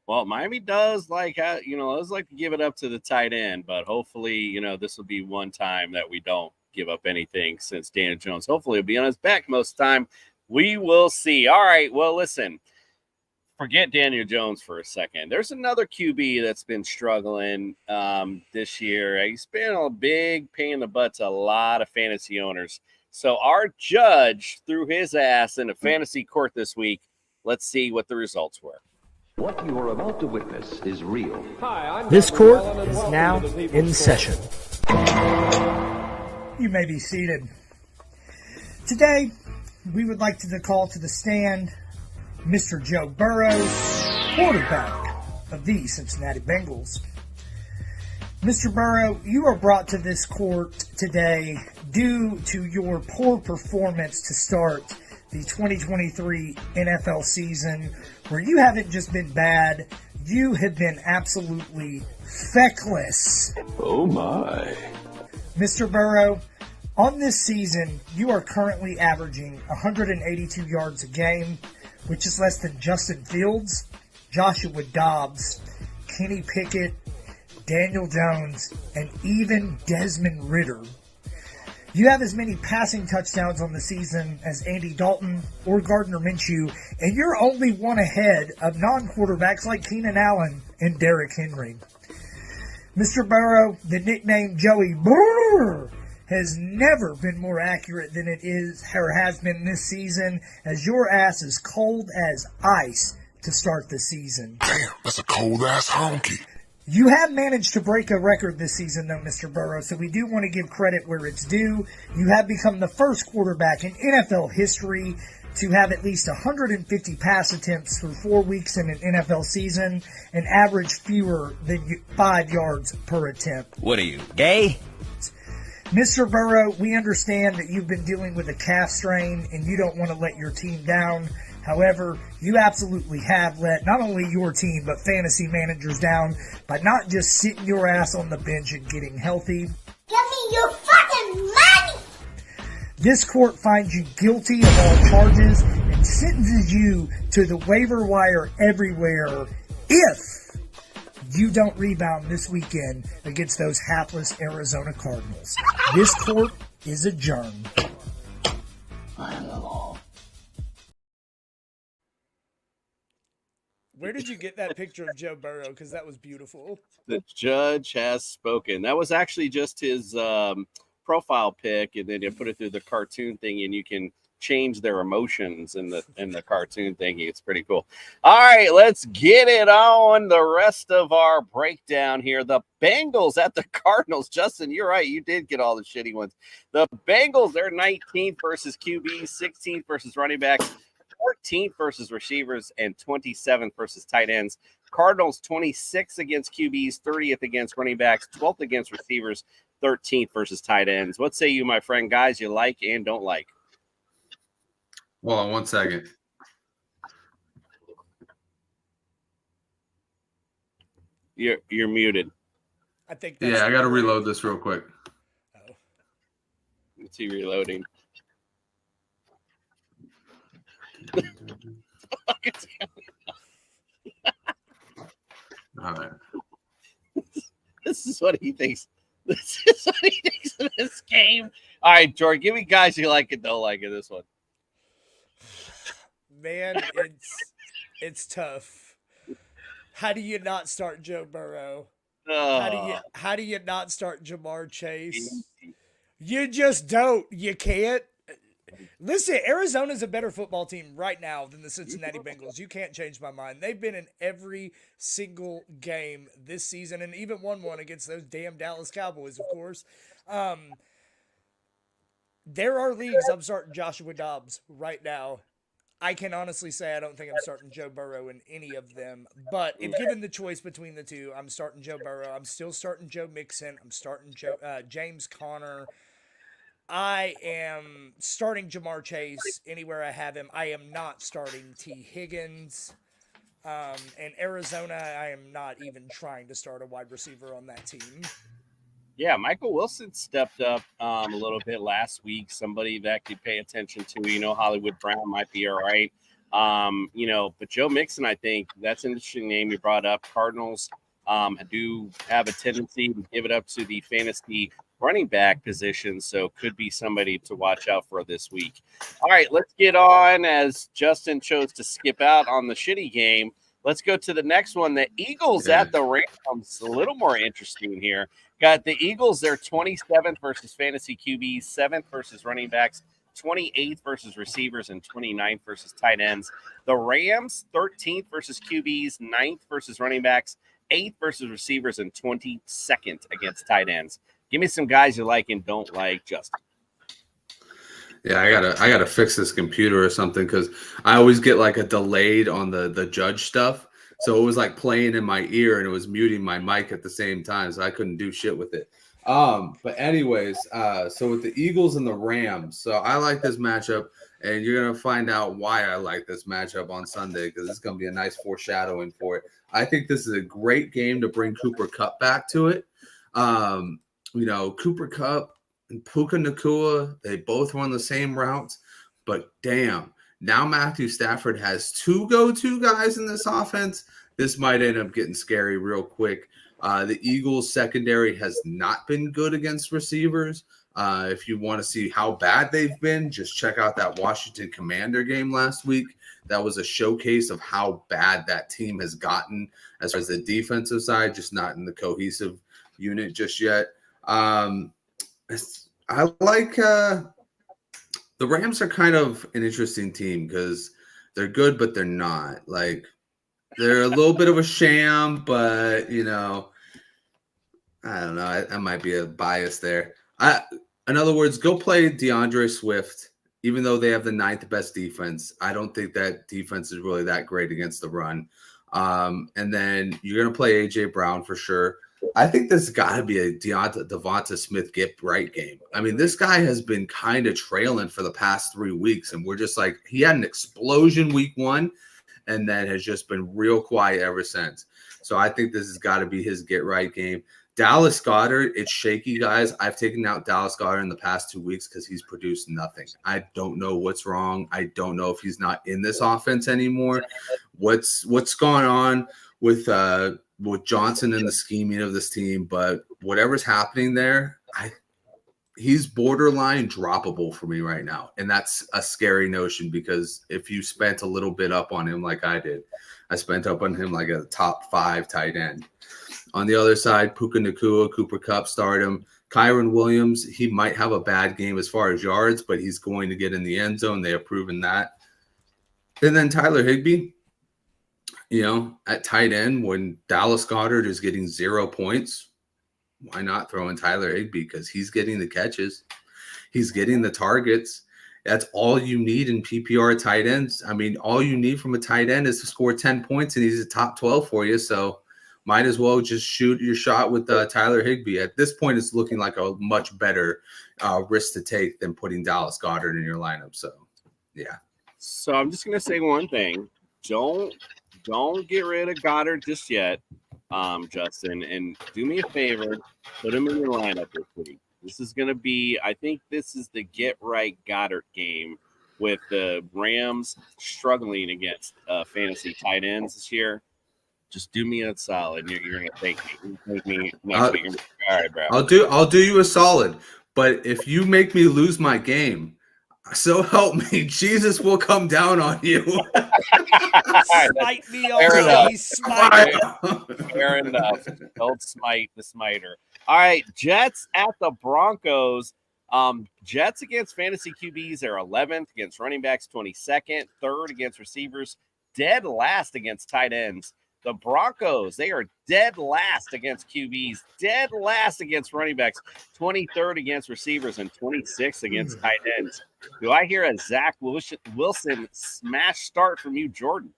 Well, Miami does like to give it up to the tight end, but hopefully, this will be one time that we don't give up anything since Daniel Jones hopefully will be on his back most of the time. We will see. All right. Well, listen, forget Daniel Jones for a second. There's another QB that's been struggling this year. He's been a big pain in the butt to a lot of fantasy owners. So our judge threw his ass in a fantasy court this week. Let's see what the results were. What you are about to witness is real. This court is now in session. You may be seated. Today, we would like to call to the stand Mr. Joe Burrow, quarterback of the Cincinnati Bengals. Mr. Burrow, you are brought to this court today due to your poor performance to start the 2023 NFL season, where you haven't just been bad, you have been absolutely feckless. Oh my. Mr. Burrow, on this season, you are currently averaging 182 yards a game, which is less than Justin Fields, Joshua Dobbs, Kenny Pickett, Daniel Jones, and even Desmond Ridder. You have as many passing touchdowns on the season as Andy Dalton or Gardner Minshew, and you're only one ahead of non-quarterbacks like Keenan Allen and Derrick Henry. Mr. Burrow, the nickname Joey Brrr, has never been more accurate than it is or has been this season, as your ass is cold as ice to start the season. Damn, that's a cold-ass honky. You have managed to break a record this season, though, Mr. Burrow, so we do want to give credit where it's due. You have become the first quarterback in NFL history to have at least 150 pass attempts through 4 weeks in an NFL season and average fewer than 5 yards per attempt. What are you, gay? Mr. Burrow, we understand that you've been dealing with a calf strain and you don't want to let your team down. However, you absolutely have let not only your team but fantasy managers down by not just sitting your ass on the bench and getting healthy. Give me your fucking money! This court finds you guilty of all charges and sentences you to the waiver wire everywhere if you don't rebound this weekend against those hapless Arizona Cardinals. This court is adjourned. Where did you get that picture of Joe Burrow? Because that was beautiful. The judge has spoken. That was actually just his profile pic, and then you put it through the cartoon thing, and you can change their emotions in the cartoon thing. It's pretty cool. All right, let's get it on the rest of our breakdown here. The Bengals at the Cardinals. Justin, you're right. You did get all the shitty ones. The Bengals, they're 19th versus QB, 16th versus running backs, 14th versus receivers, and 27th versus tight ends. Cardinals 26th against QBs, 30th against running backs, 12th against receivers, 13th versus tight ends. What say you, my friend? Guys you like and don't like? Hold on 1 second. You're muted. I think. Yeah, I got to reload this real quick. Oh. Let's see reloading. All right. This is what he thinks. This is what he thinks of this game. All right, Jordan, give me guys you like and don't like in this one. Man, it's tough. How do you not start Joe Burrow? How do you not start Jamar Chase? You just don't. You can't. Listen, Arizona's a better football team right now than the Cincinnati Bengals. You can't change my mind. They've been in every single game this season and even won one against those damn Dallas Cowboys, of course. There are leagues I'm starting Joshua Dobbs right now. I can honestly say I don't think I'm starting Joe Burrow in any of them. But if given the choice between the two, I'm starting Joe Burrow. I'm still starting Joe Mixon. I'm starting James Conner. I am starting Jamar Chase anywhere I have him. I am not starting T. Higgins. And Arizona, I am not even trying to start a wide receiver on that team. Yeah, Michael Wilson stepped up a little bit last week. Somebody that could pay attention to. Hollywood Brown might be all right. But Joe Mixon, I think that's an interesting name you brought up. Cardinals do have a tendency to give it up to the fantasy running back position, so could be somebody to watch out for this week. All right, let's get on as Justin chose to skip out on the shitty game. Let's go to the next one. The Eagles at the Rams. A little more interesting here. Got the Eagles, they're 27th versus fantasy QBs, 7th versus running backs, 28th versus receivers, and 29th versus tight ends. The Rams, 13th versus QBs, 9th versus running backs, 8th versus receivers, and 22nd against tight ends. Give me some guys you like and don't like, Justin. Yeah, I gotta fix this computer or something because I always get like a delayed on the judge stuff. So it was like playing in my ear and it was muting my mic at the same time, so I couldn't do shit with it. But anyways, so with the Eagles and the Rams, so I like this matchup, and you're gonna find out why I like this matchup on Sunday because it's gonna be a nice foreshadowing for it. I think this is a great game to bring Cooper Kupp back to it. Cooper Kupp and Puka Nacua, they both run the same routes, but damn, now Matthew Stafford has two go-to guys in this offense. This might end up getting scary real quick. The Eagles secondary has not been good against receivers. If you want to see how bad they've been, just check out that Washington Commander game last week. That was a showcase of how bad that team has gotten as far as the defensive side, just not in the cohesive unit just yet. I like the Rams are kind of an interesting team because they're good, but they're not. Like, they're a little bit of a sham, but, you know, I don't know. I might be a bias there. In other words, go play DeAndre Swift. Even though they have the 9th best defense, I don't think that defense is really that great against the run. And then you're going to play A.J. Brown for sure. I think this has got to be a Devonta Smith get right game. I mean, this guy has been kind of trailing for the past 3 weeks, and we're just like, he had an explosion week 1 and then has just been real quiet ever since. So I think this has got to be his get right game. Dallas Goedert, it's shaky, guys. I've taken out Dallas Goedert in the past 2 weeks because he's produced nothing. I don't know what's wrong. I don't know if he's not in this offense anymore. What's going on with Johnson and the scheming of this team? But whatever's happening there, he's borderline droppable for me right now. And that's a scary notion because if you spent a little bit up on him like I did, I spent up on him like a top 5 tight end. On the other side, Puka Nacua, Cooper Kupp, stardom. Kyron Williams, he might have a bad game as far as yards, but he's going to get in the end zone. They have proven that. And then Tyler Higbee, you know, at tight end, when Dallas Goedert is getting 0 points, why not throw in Tyler Higbee? Because he's getting the catches. He's getting the targets. That's all you need in PPR tight ends. I mean, all you need from a tight end is to score 10 points, and he's a top 12 for you. So might as well just shoot your shot with Tyler Higbee. At this point, it's looking like a much better risk to take than putting Dallas Goedert in your lineup. So, yeah. So I'm just gonna say one thing: don't get rid of Goddard just yet, Justin. And do me a favor, put him in your lineup this week. This is gonna be, I think, this is the get right Goddard game with the Rams struggling against fantasy tight ends this year. Just do me a solid. You're gonna thank me. Thank me next week. All right, bro. I'll do you a solid. But if you make me lose my game, so help me, Jesus will come down on you. Smite me already. Fair enough. Don't smite the smiter. All right, Jets at the Broncos. Jets against fantasy QBs are 11th, against running backs 22nd, 3rd against receivers, dead last against tight ends. The Broncos, they are dead last against QBs, dead last against running backs, 23rd against receivers, and 26th against tight ends. Do I hear a Zach Wilson smash start from you, Jordan?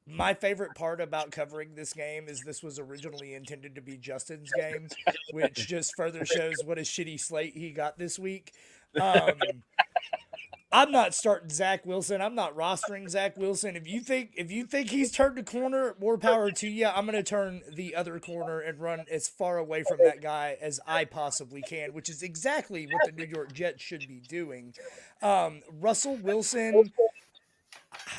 My favorite part about covering this game is this was originally intended to be Justin's game, which just further shows what a shitty slate he got this week. I'm not starting Zach Wilson. I'm not rostering Zach Wilson. If you think he's turned a corner, more power to you. I'm going to turn the other corner and run as far away from that guy as I possibly can, which is exactly what the New York Jets should be doing. Russell Wilson,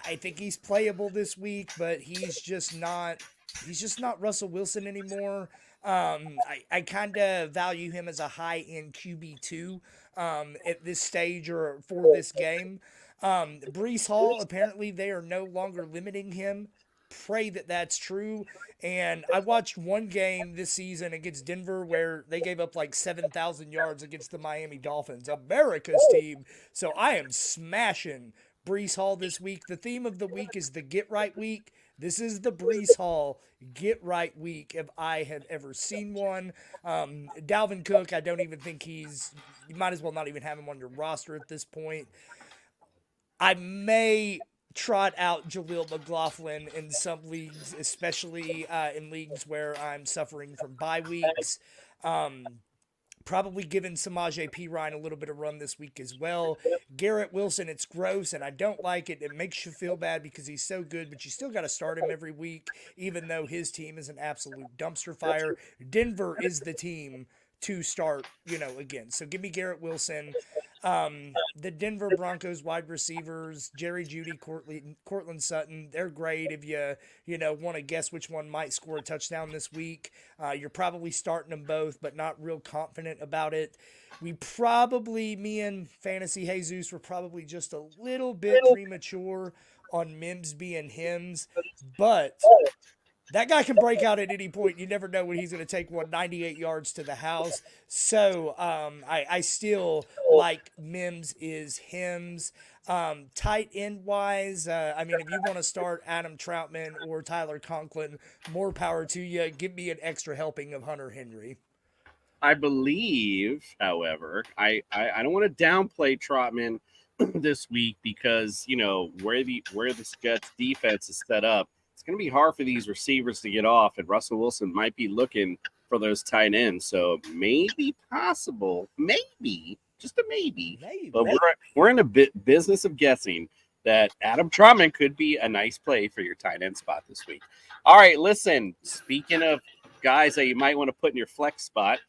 I think he's playable this week, but he's just not Russell Wilson anymore. I kind of value him as a high-end QB2 at this stage or for this game. Breece Hall, apparently they are no longer limiting him. Pray that that's true. And I watched one game this season against Denver where they gave up like 7,000 yards against the Miami Dolphins, America's team. So I am smashing Breece Hall this week. The theme of the week is the Get Right Week. This is the Breece Hall Get Right Week if I have ever seen one. Dalvin Cook, I don't even think you might as well not even have him on your roster at this point. I may trot out Jaleel McLaughlin in some leagues, especially in leagues where I'm suffering from bye weeks. Probably giving Samaje Perine a little bit of run this week as well. Garrett Wilson, it's gross, and I don't like it. It makes you feel bad because he's so good, but you still got to start him every week, even though his team is an absolute dumpster fire. Denver is the team to start, again. So give me Garrett Wilson. The Denver Broncos wide receivers, Jerry Jeudy, Cortland Sutton, they're great. If you want to guess which one might score a touchdown this week, you're probably starting them both, but not real confident about it. Me and Fantasy Jesus were probably just a little bit premature on Mims being Hims, but that guy can break out at any point. You never know when he's going to take 198 yards to the house. So I still like Mims is Hims. Tight end wise, if you want to start Adam Troutman or Tyler Conklin, more power to you. Give me an extra helping of Hunter Henry. I believe, however, I don't want to downplay Trotman this week because where this Jets defense is set up, it's going to be hard for these receivers to get off, and Russell Wilson might be looking for those tight ends. So maybe possible, maybe just a maybe. But we're in a business of guessing that Adam Trotman could be a nice play for your tight end spot this week. All right, listen. Speaking of guys that you might want to put in your flex spot.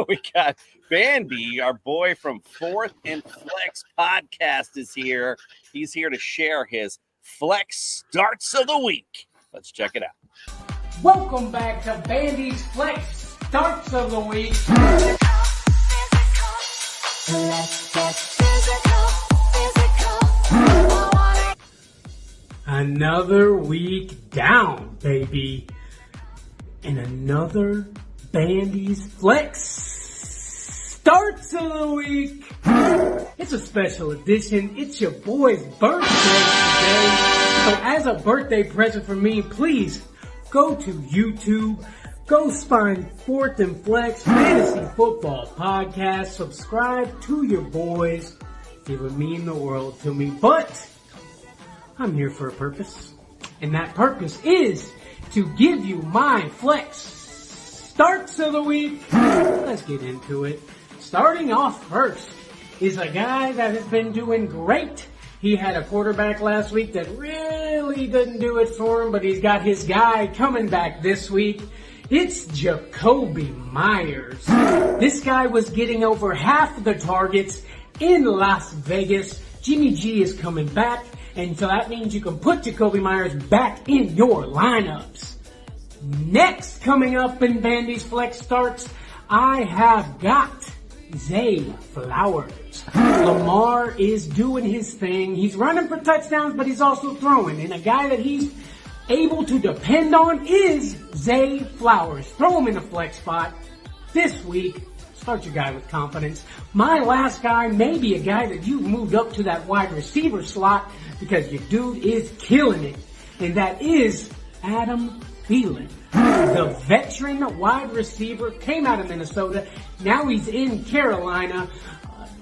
We got Bandy, our boy from Fourth and Flex podcast is here. He's here to share his flex starts of the week. Let's check it out. Welcome back to Bandy's Flex Starts of the Week. Another week down, baby. And another Bandy's Flex Starts of the Week. It's a special edition. It's your boy's birthday today. So as a birthday present for me, please go to YouTube. Go find Fourth and Flex Fantasy Football Podcast. Subscribe to your boys. It would mean the world to me. But I'm here for a purpose. And that purpose is to give you my Flex Starts of the Week. Let's get into it. Starting off first is a guy that has been doing great. He had a quarterback last week that really didn't do it for him, but he's got his guy coming back this week. It's Jacoby Myers. This guy was getting over half of the targets in Las Vegas. Jimmy G is coming back, and so that means you can put Jacoby Myers back in your lineups. Next, coming up in Bandy's Flex Starts, I have got Zay Flowers. Lamar is doing his thing. He's running for touchdowns, but he's also throwing. And a guy that he's able to depend on is Zay Flowers. Throw him in a flex spot this week. Start your guy with confidence. My last guy may be a guy that you've moved up to that wide receiver slot because your dude is killing it. And that is Adam Thielen. The veteran wide receiver came out of Minnesota. Now he's in Carolina.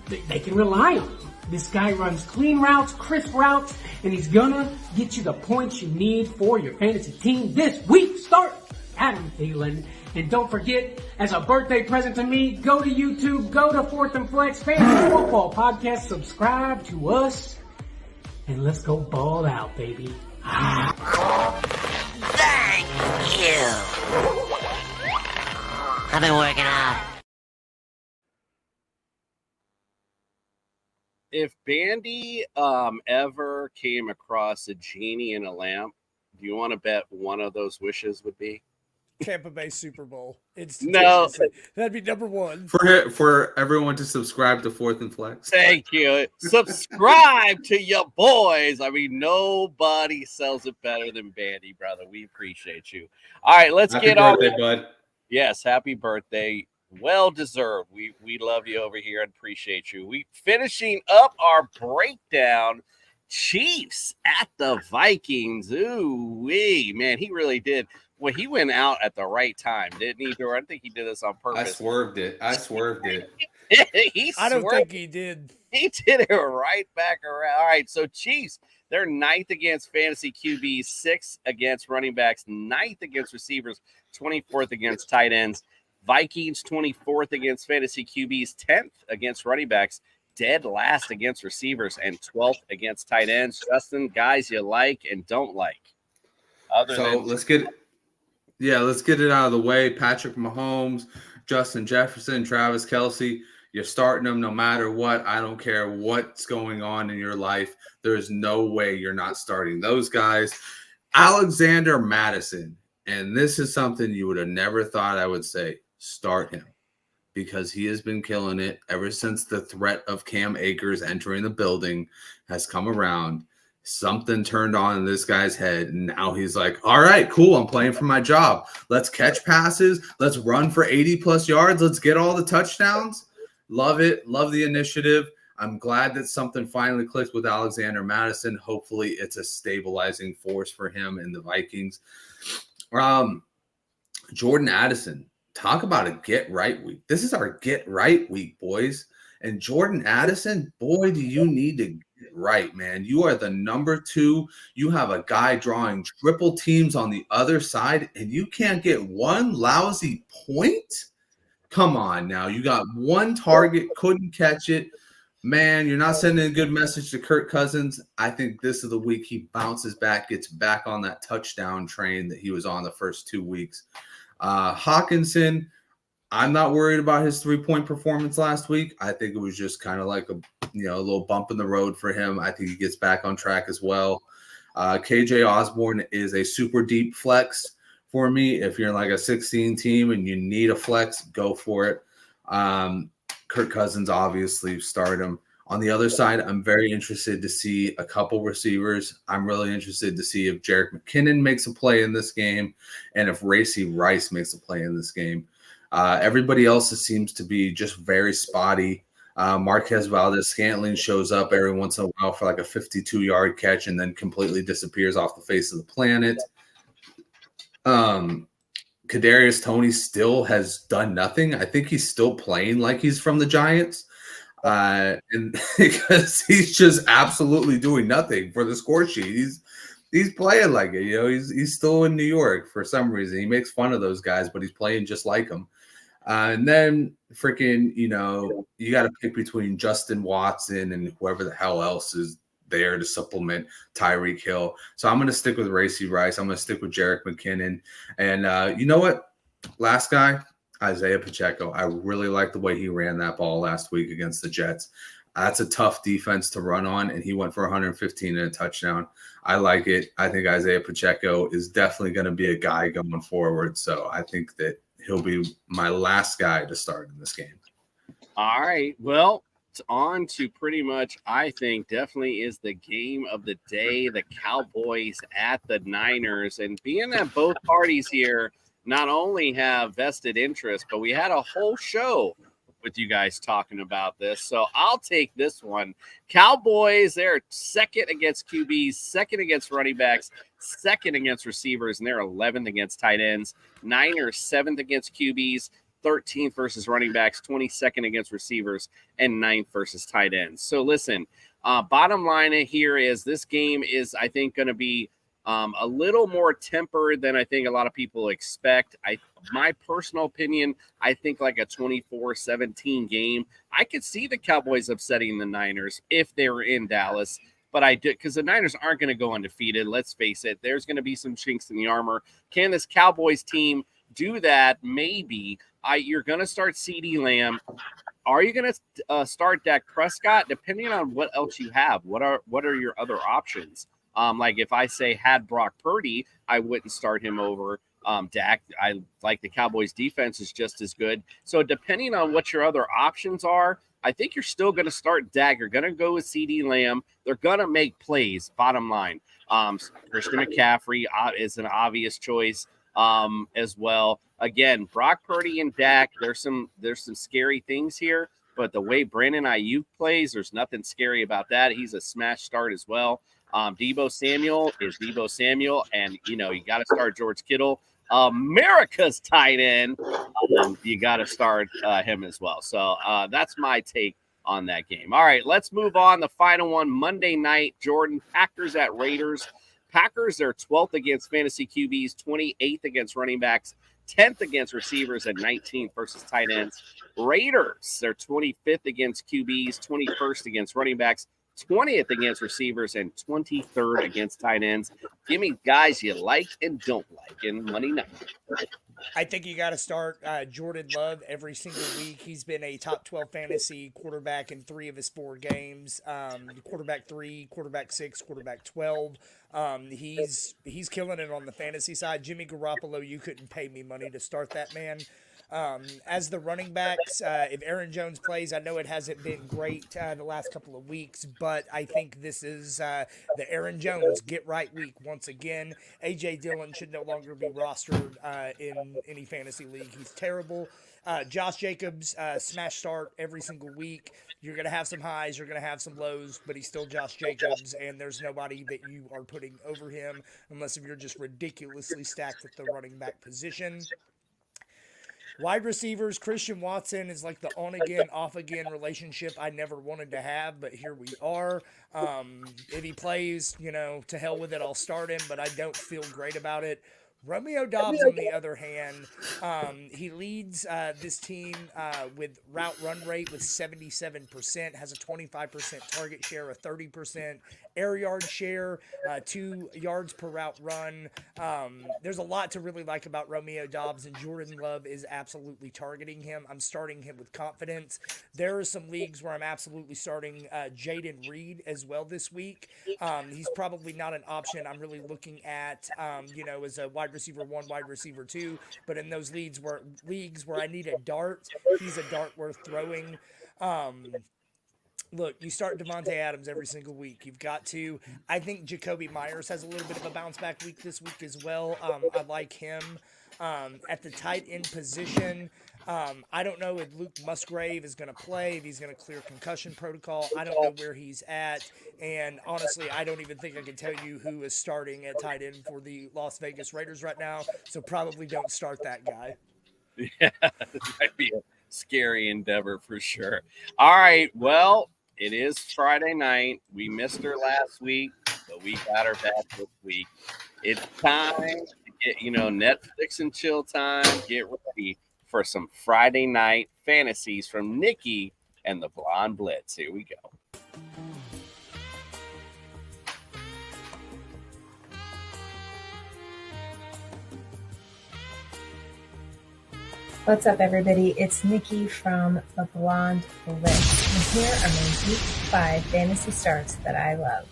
They can rely on him. This guy runs clean routes, crisp routes, and he's gonna get you the points you need for your fantasy team this week. Start Adam Thielen. And don't forget, as a birthday present to me, go to YouTube, go to Fourth and Flex Fantasy Football Podcast, subscribe to us, and let's go ball out, baby. Thank you. I've been working out. If Bandy ever came across a genie in a lamp, do you want to bet one of those wishes would be? Tampa Bay Super Bowl. No. That'd be number one. For everyone to subscribe to Fourth and Flex. Thank you. Subscribe to your boys. I mean, nobody sells it better than Bandy, brother. We appreciate you. All right, let's get on. Happy birthday, bud. Yes, happy birthday. Well deserved. We love you over here and appreciate you. We finishing up our breakdown. Chiefs at the Vikings. Ooh wee, man, he really did. Well, he went out at the right time, didn't he? I think he did this on purpose. I swerved it. I don't think he did. He did it right back around. All right, so Chiefs, they're 9th against fantasy QBs, 6th against running backs, 9th against receivers, 24th against tight ends. Vikings, 24th against fantasy QBs, 10th against running backs, dead last against receivers, and 12th against tight ends. Justin, guys you like and don't like. Let's get it out of the way. Patrick Mahomes, Justin Jefferson, Travis Kelce. You're starting him no matter what. I don't care what's going on in your life. There's no way you're not starting those guys. Alexander Madison, and this is something you would have never thought I would say, start him, because he has been killing it ever since the threat of Cam Akers entering the building has come around. Something turned on in this guy's head, and now he's like, all right, cool, I'm playing for my job. Let's catch passes. Let's run for 80-plus yards. Let's get all the touchdowns. Love it. Love the initiative. I'm glad that something finally clicked with Alexander Madison. Hopefully it's a stabilizing force for him and the Vikings. Jordan Addison, talk about a get right week. This is our get right week, boys. And Jordan Addison, boy, do you need to get right, man. You are the number 2. You have a guy drawing triple teams on the other side, and you can't get one lousy point? Come on now. You got one target, couldn't catch it. Man, you're not sending a good message to Kirk Cousins. I think this is the week he bounces back, gets back on that touchdown train that he was on the first 2 weeks. Hawkinson, I'm not worried about his 3-point performance last week. I think it was just kind of like a little bump in the road for him. I think he gets back on track as well. KJ Osborne is a super deep flex for me. If you're like a 16 team and you need a flex, go for it. Kirk Cousins, obviously, start him. On the other side, I'm very interested to see a couple receivers. I'm really interested to see if Jerick McKinnon makes a play in this game and if Racey Rice makes a play in this game. Everybody else seems to be just very spotty. Marquez Valdez-Scantling shows up every once in a while for like a 52-yard catch and then completely disappears off the face of the planet. Kadarius Toney still has done nothing. I think he's still playing like he's from the Giants. And because he's just absolutely doing nothing for the score sheet. He's playing like it. He's still in New York for some reason. He makes fun of those guys, but he's playing just like them. And then freaking, you got to pick between Justin Watson and whoever the hell else is there to supplement Tyreek Hill. So I'm going to stick with Racey Rice. I'm going to stick with Jerick McKinnon. And you know what? Last guy, Isaiah Pacheco. I really like the way he ran that ball last week against the Jets. That's a tough defense to run on, and he went for 115 and a touchdown. I like it. I think Isaiah Pacheco is definitely going to be a guy going forward. So I think that he'll be my last guy to start in this game. All right. Well, it's on to pretty much, I think, definitely is the game of the day, the Cowboys at the Niners. And being that both parties here not only have vested interest, but we had a whole show with you guys talking about this. So I'll take this one. Cowboys, they're second against QBs, second against running backs, second against receivers, and they're 11th against tight ends. Niners, 7th against QBs, 13th versus running backs, 22nd against receivers, and 9th versus tight ends. So listen, bottom line here is this game is, I think, going to be a little more tempered than I think a lot of people expect. My personal opinion, I think like a 24-17 game. I could see the Cowboys upsetting the Niners if they were in Dallas, but I did, because the Niners aren't going to go undefeated. Let's face it. There's going to be some chinks in the armor. Can this Cowboys team do that? Maybe. You're going to start CeeDee Lamb. Are you going to start Dak Prescott? Depending on what else you have. What are your other options? Like if I say had Brock Purdy, I wouldn't start him over Dak. I like the Cowboys defense is just as good. So depending on what your other options are, I think you're still going to start Dak. You're going to go with CeeDee Lamb. They're going to make plays, bottom line. Christian McCaffrey is an obvious choice as well. Again, Brock Purdy and Dak, there's some scary things here, but the way Brandon Ayuk plays, there's nothing scary about that. He's a smash start as well. Deebo Samuel is Deebo Samuel, and you got to start George Kittle, America's tight end. You got to start him as well. So that's my take on that game. All right, let's move on. The final one, Monday night, Jordan, Packers at Raiders. Packers, they're 12th against fantasy QBs, 28th against running backs, 10th against receivers, and 19th versus tight ends. Raiders, they're 25th against QBs, 21st against running backs, 20th against receivers, and 23rd against tight ends. Give me guys you like and don't like in Monday night. I think you got to start Jordan Love every single week. He's been a top 12 fantasy quarterback in 3 of his 4 games. Quarterback 3, quarterback 6, quarterback 12. He's killing it on the fantasy side. Jimmy Garoppolo, you couldn't pay me money to start that man. As the running backs, if Aaron Jones plays, I know it hasn't been great the last couple of weeks, but I think this is the Aaron Jones get right week once again. A.J. Dillon should no longer be rostered in any fantasy league. He's terrible. Josh Jacobs, smash start every single week. You're going to have some highs, you're going to have some lows, but he's still Josh Jacobs, and there's nobody that you are putting over him unless if you're just ridiculously stacked at the running back position. Wide receivers, Christian Watson is like the on-again, off-again relationship I never wanted to have, but here we are. If he plays, to hell with it, I'll start him, but I don't feel great about it. Romeo Doubs, on the other hand, he leads this team with route run rate with 77%, has a 25% target share, a 30% air yard share, 2 yards per route run. There's a lot to really like about Romeo Doubs, and Jordan Love is absolutely targeting him. I'm starting him with confidence. There are some leagues where I'm absolutely starting Jaden Reed as well this week. He's probably not an option I'm really looking at, as a wide receiver 1, wide receiver 2, but in those leagues where I need a dart, he's a dart worth throwing. Look, you start Devontae Adams every single week. You've got to. I think Jacoby Myers has a little bit of a bounce back week this week as well. I like him. At the tight end position, I don't know if Luke Musgrave is going to play, if he's going to clear concussion protocol. I don't know where he's at. And honestly, I don't even think I can tell you who is starting at tight end for the Las Vegas Raiders right now. So probably don't start that guy. Yeah, it might be a scary endeavor for sure. All right. Well, it is Friday night. We missed her last week, but we got her back this week. It's time to get, Netflix and chill time. Get ready for some Friday night fantasies from Nikki and the Blonde Blitz. Here we go. What's up, everybody? It's Nikki from the Blonde Blitz, and here are my Week 5 fantasy starts that I love.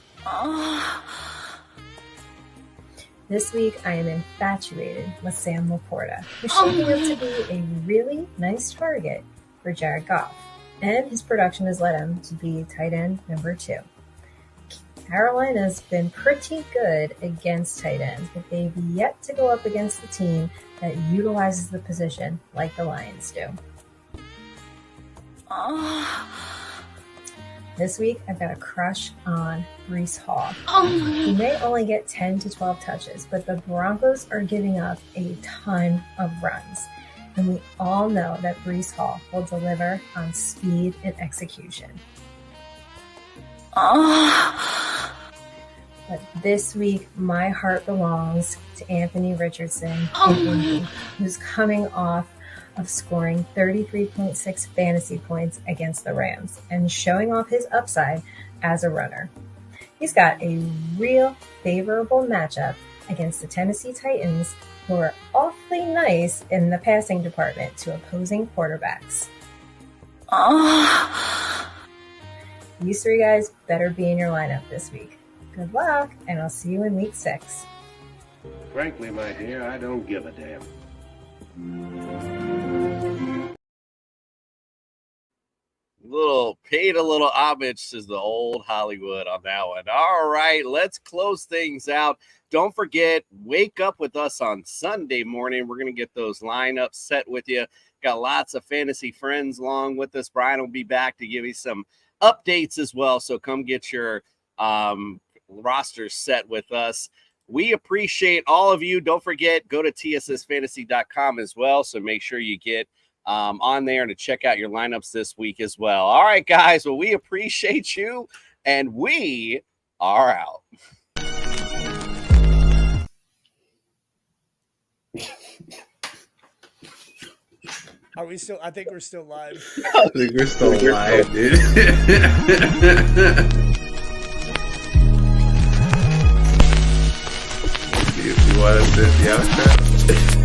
This week, I am infatuated with Sam Laporta, who's shaping up to be a really nice target for Jared Goff, and his production has led him to be tight end number 2. Carolina's been pretty good against tight ends, but they've yet to go up against the team that utilizes the position like the Lions do. This week, I've got a crush on Breece Hall. He may only get 10 to 12 touches, but the Broncos are giving up a ton of runs. And we all know that Breece Hall will deliver on speed and execution. But this week, my heart belongs to Anthony Richardson, who's coming off of scoring 33.6 fantasy points against the Rams and showing off his upside as a runner. He's got a real favorable matchup against the Tennessee Titans, who are awfully nice in the passing department to opposing quarterbacks. These 3 guys better be in your lineup this week. Good luck, and I'll see you in Week 6. Frankly, my dear, I don't give a damn. Paid a little homage to the old Hollywood on that one. All right, let's close things out. Don't forget, wake up with us on Sunday morning. We're going to get those lineups set with you. Got lots of fantasy friends along with us. Brian will be back to give you some updates as well. So come get your roster set with us. We appreciate all of you. Don't forget, go to tssfantasy.com as well. So make sure you get on there to check out your lineups this week as well. All right, guys. Well, we appreciate you, and we are out. Are we still? I think we're still live. I think we're still live, dude. You want to sit the outro?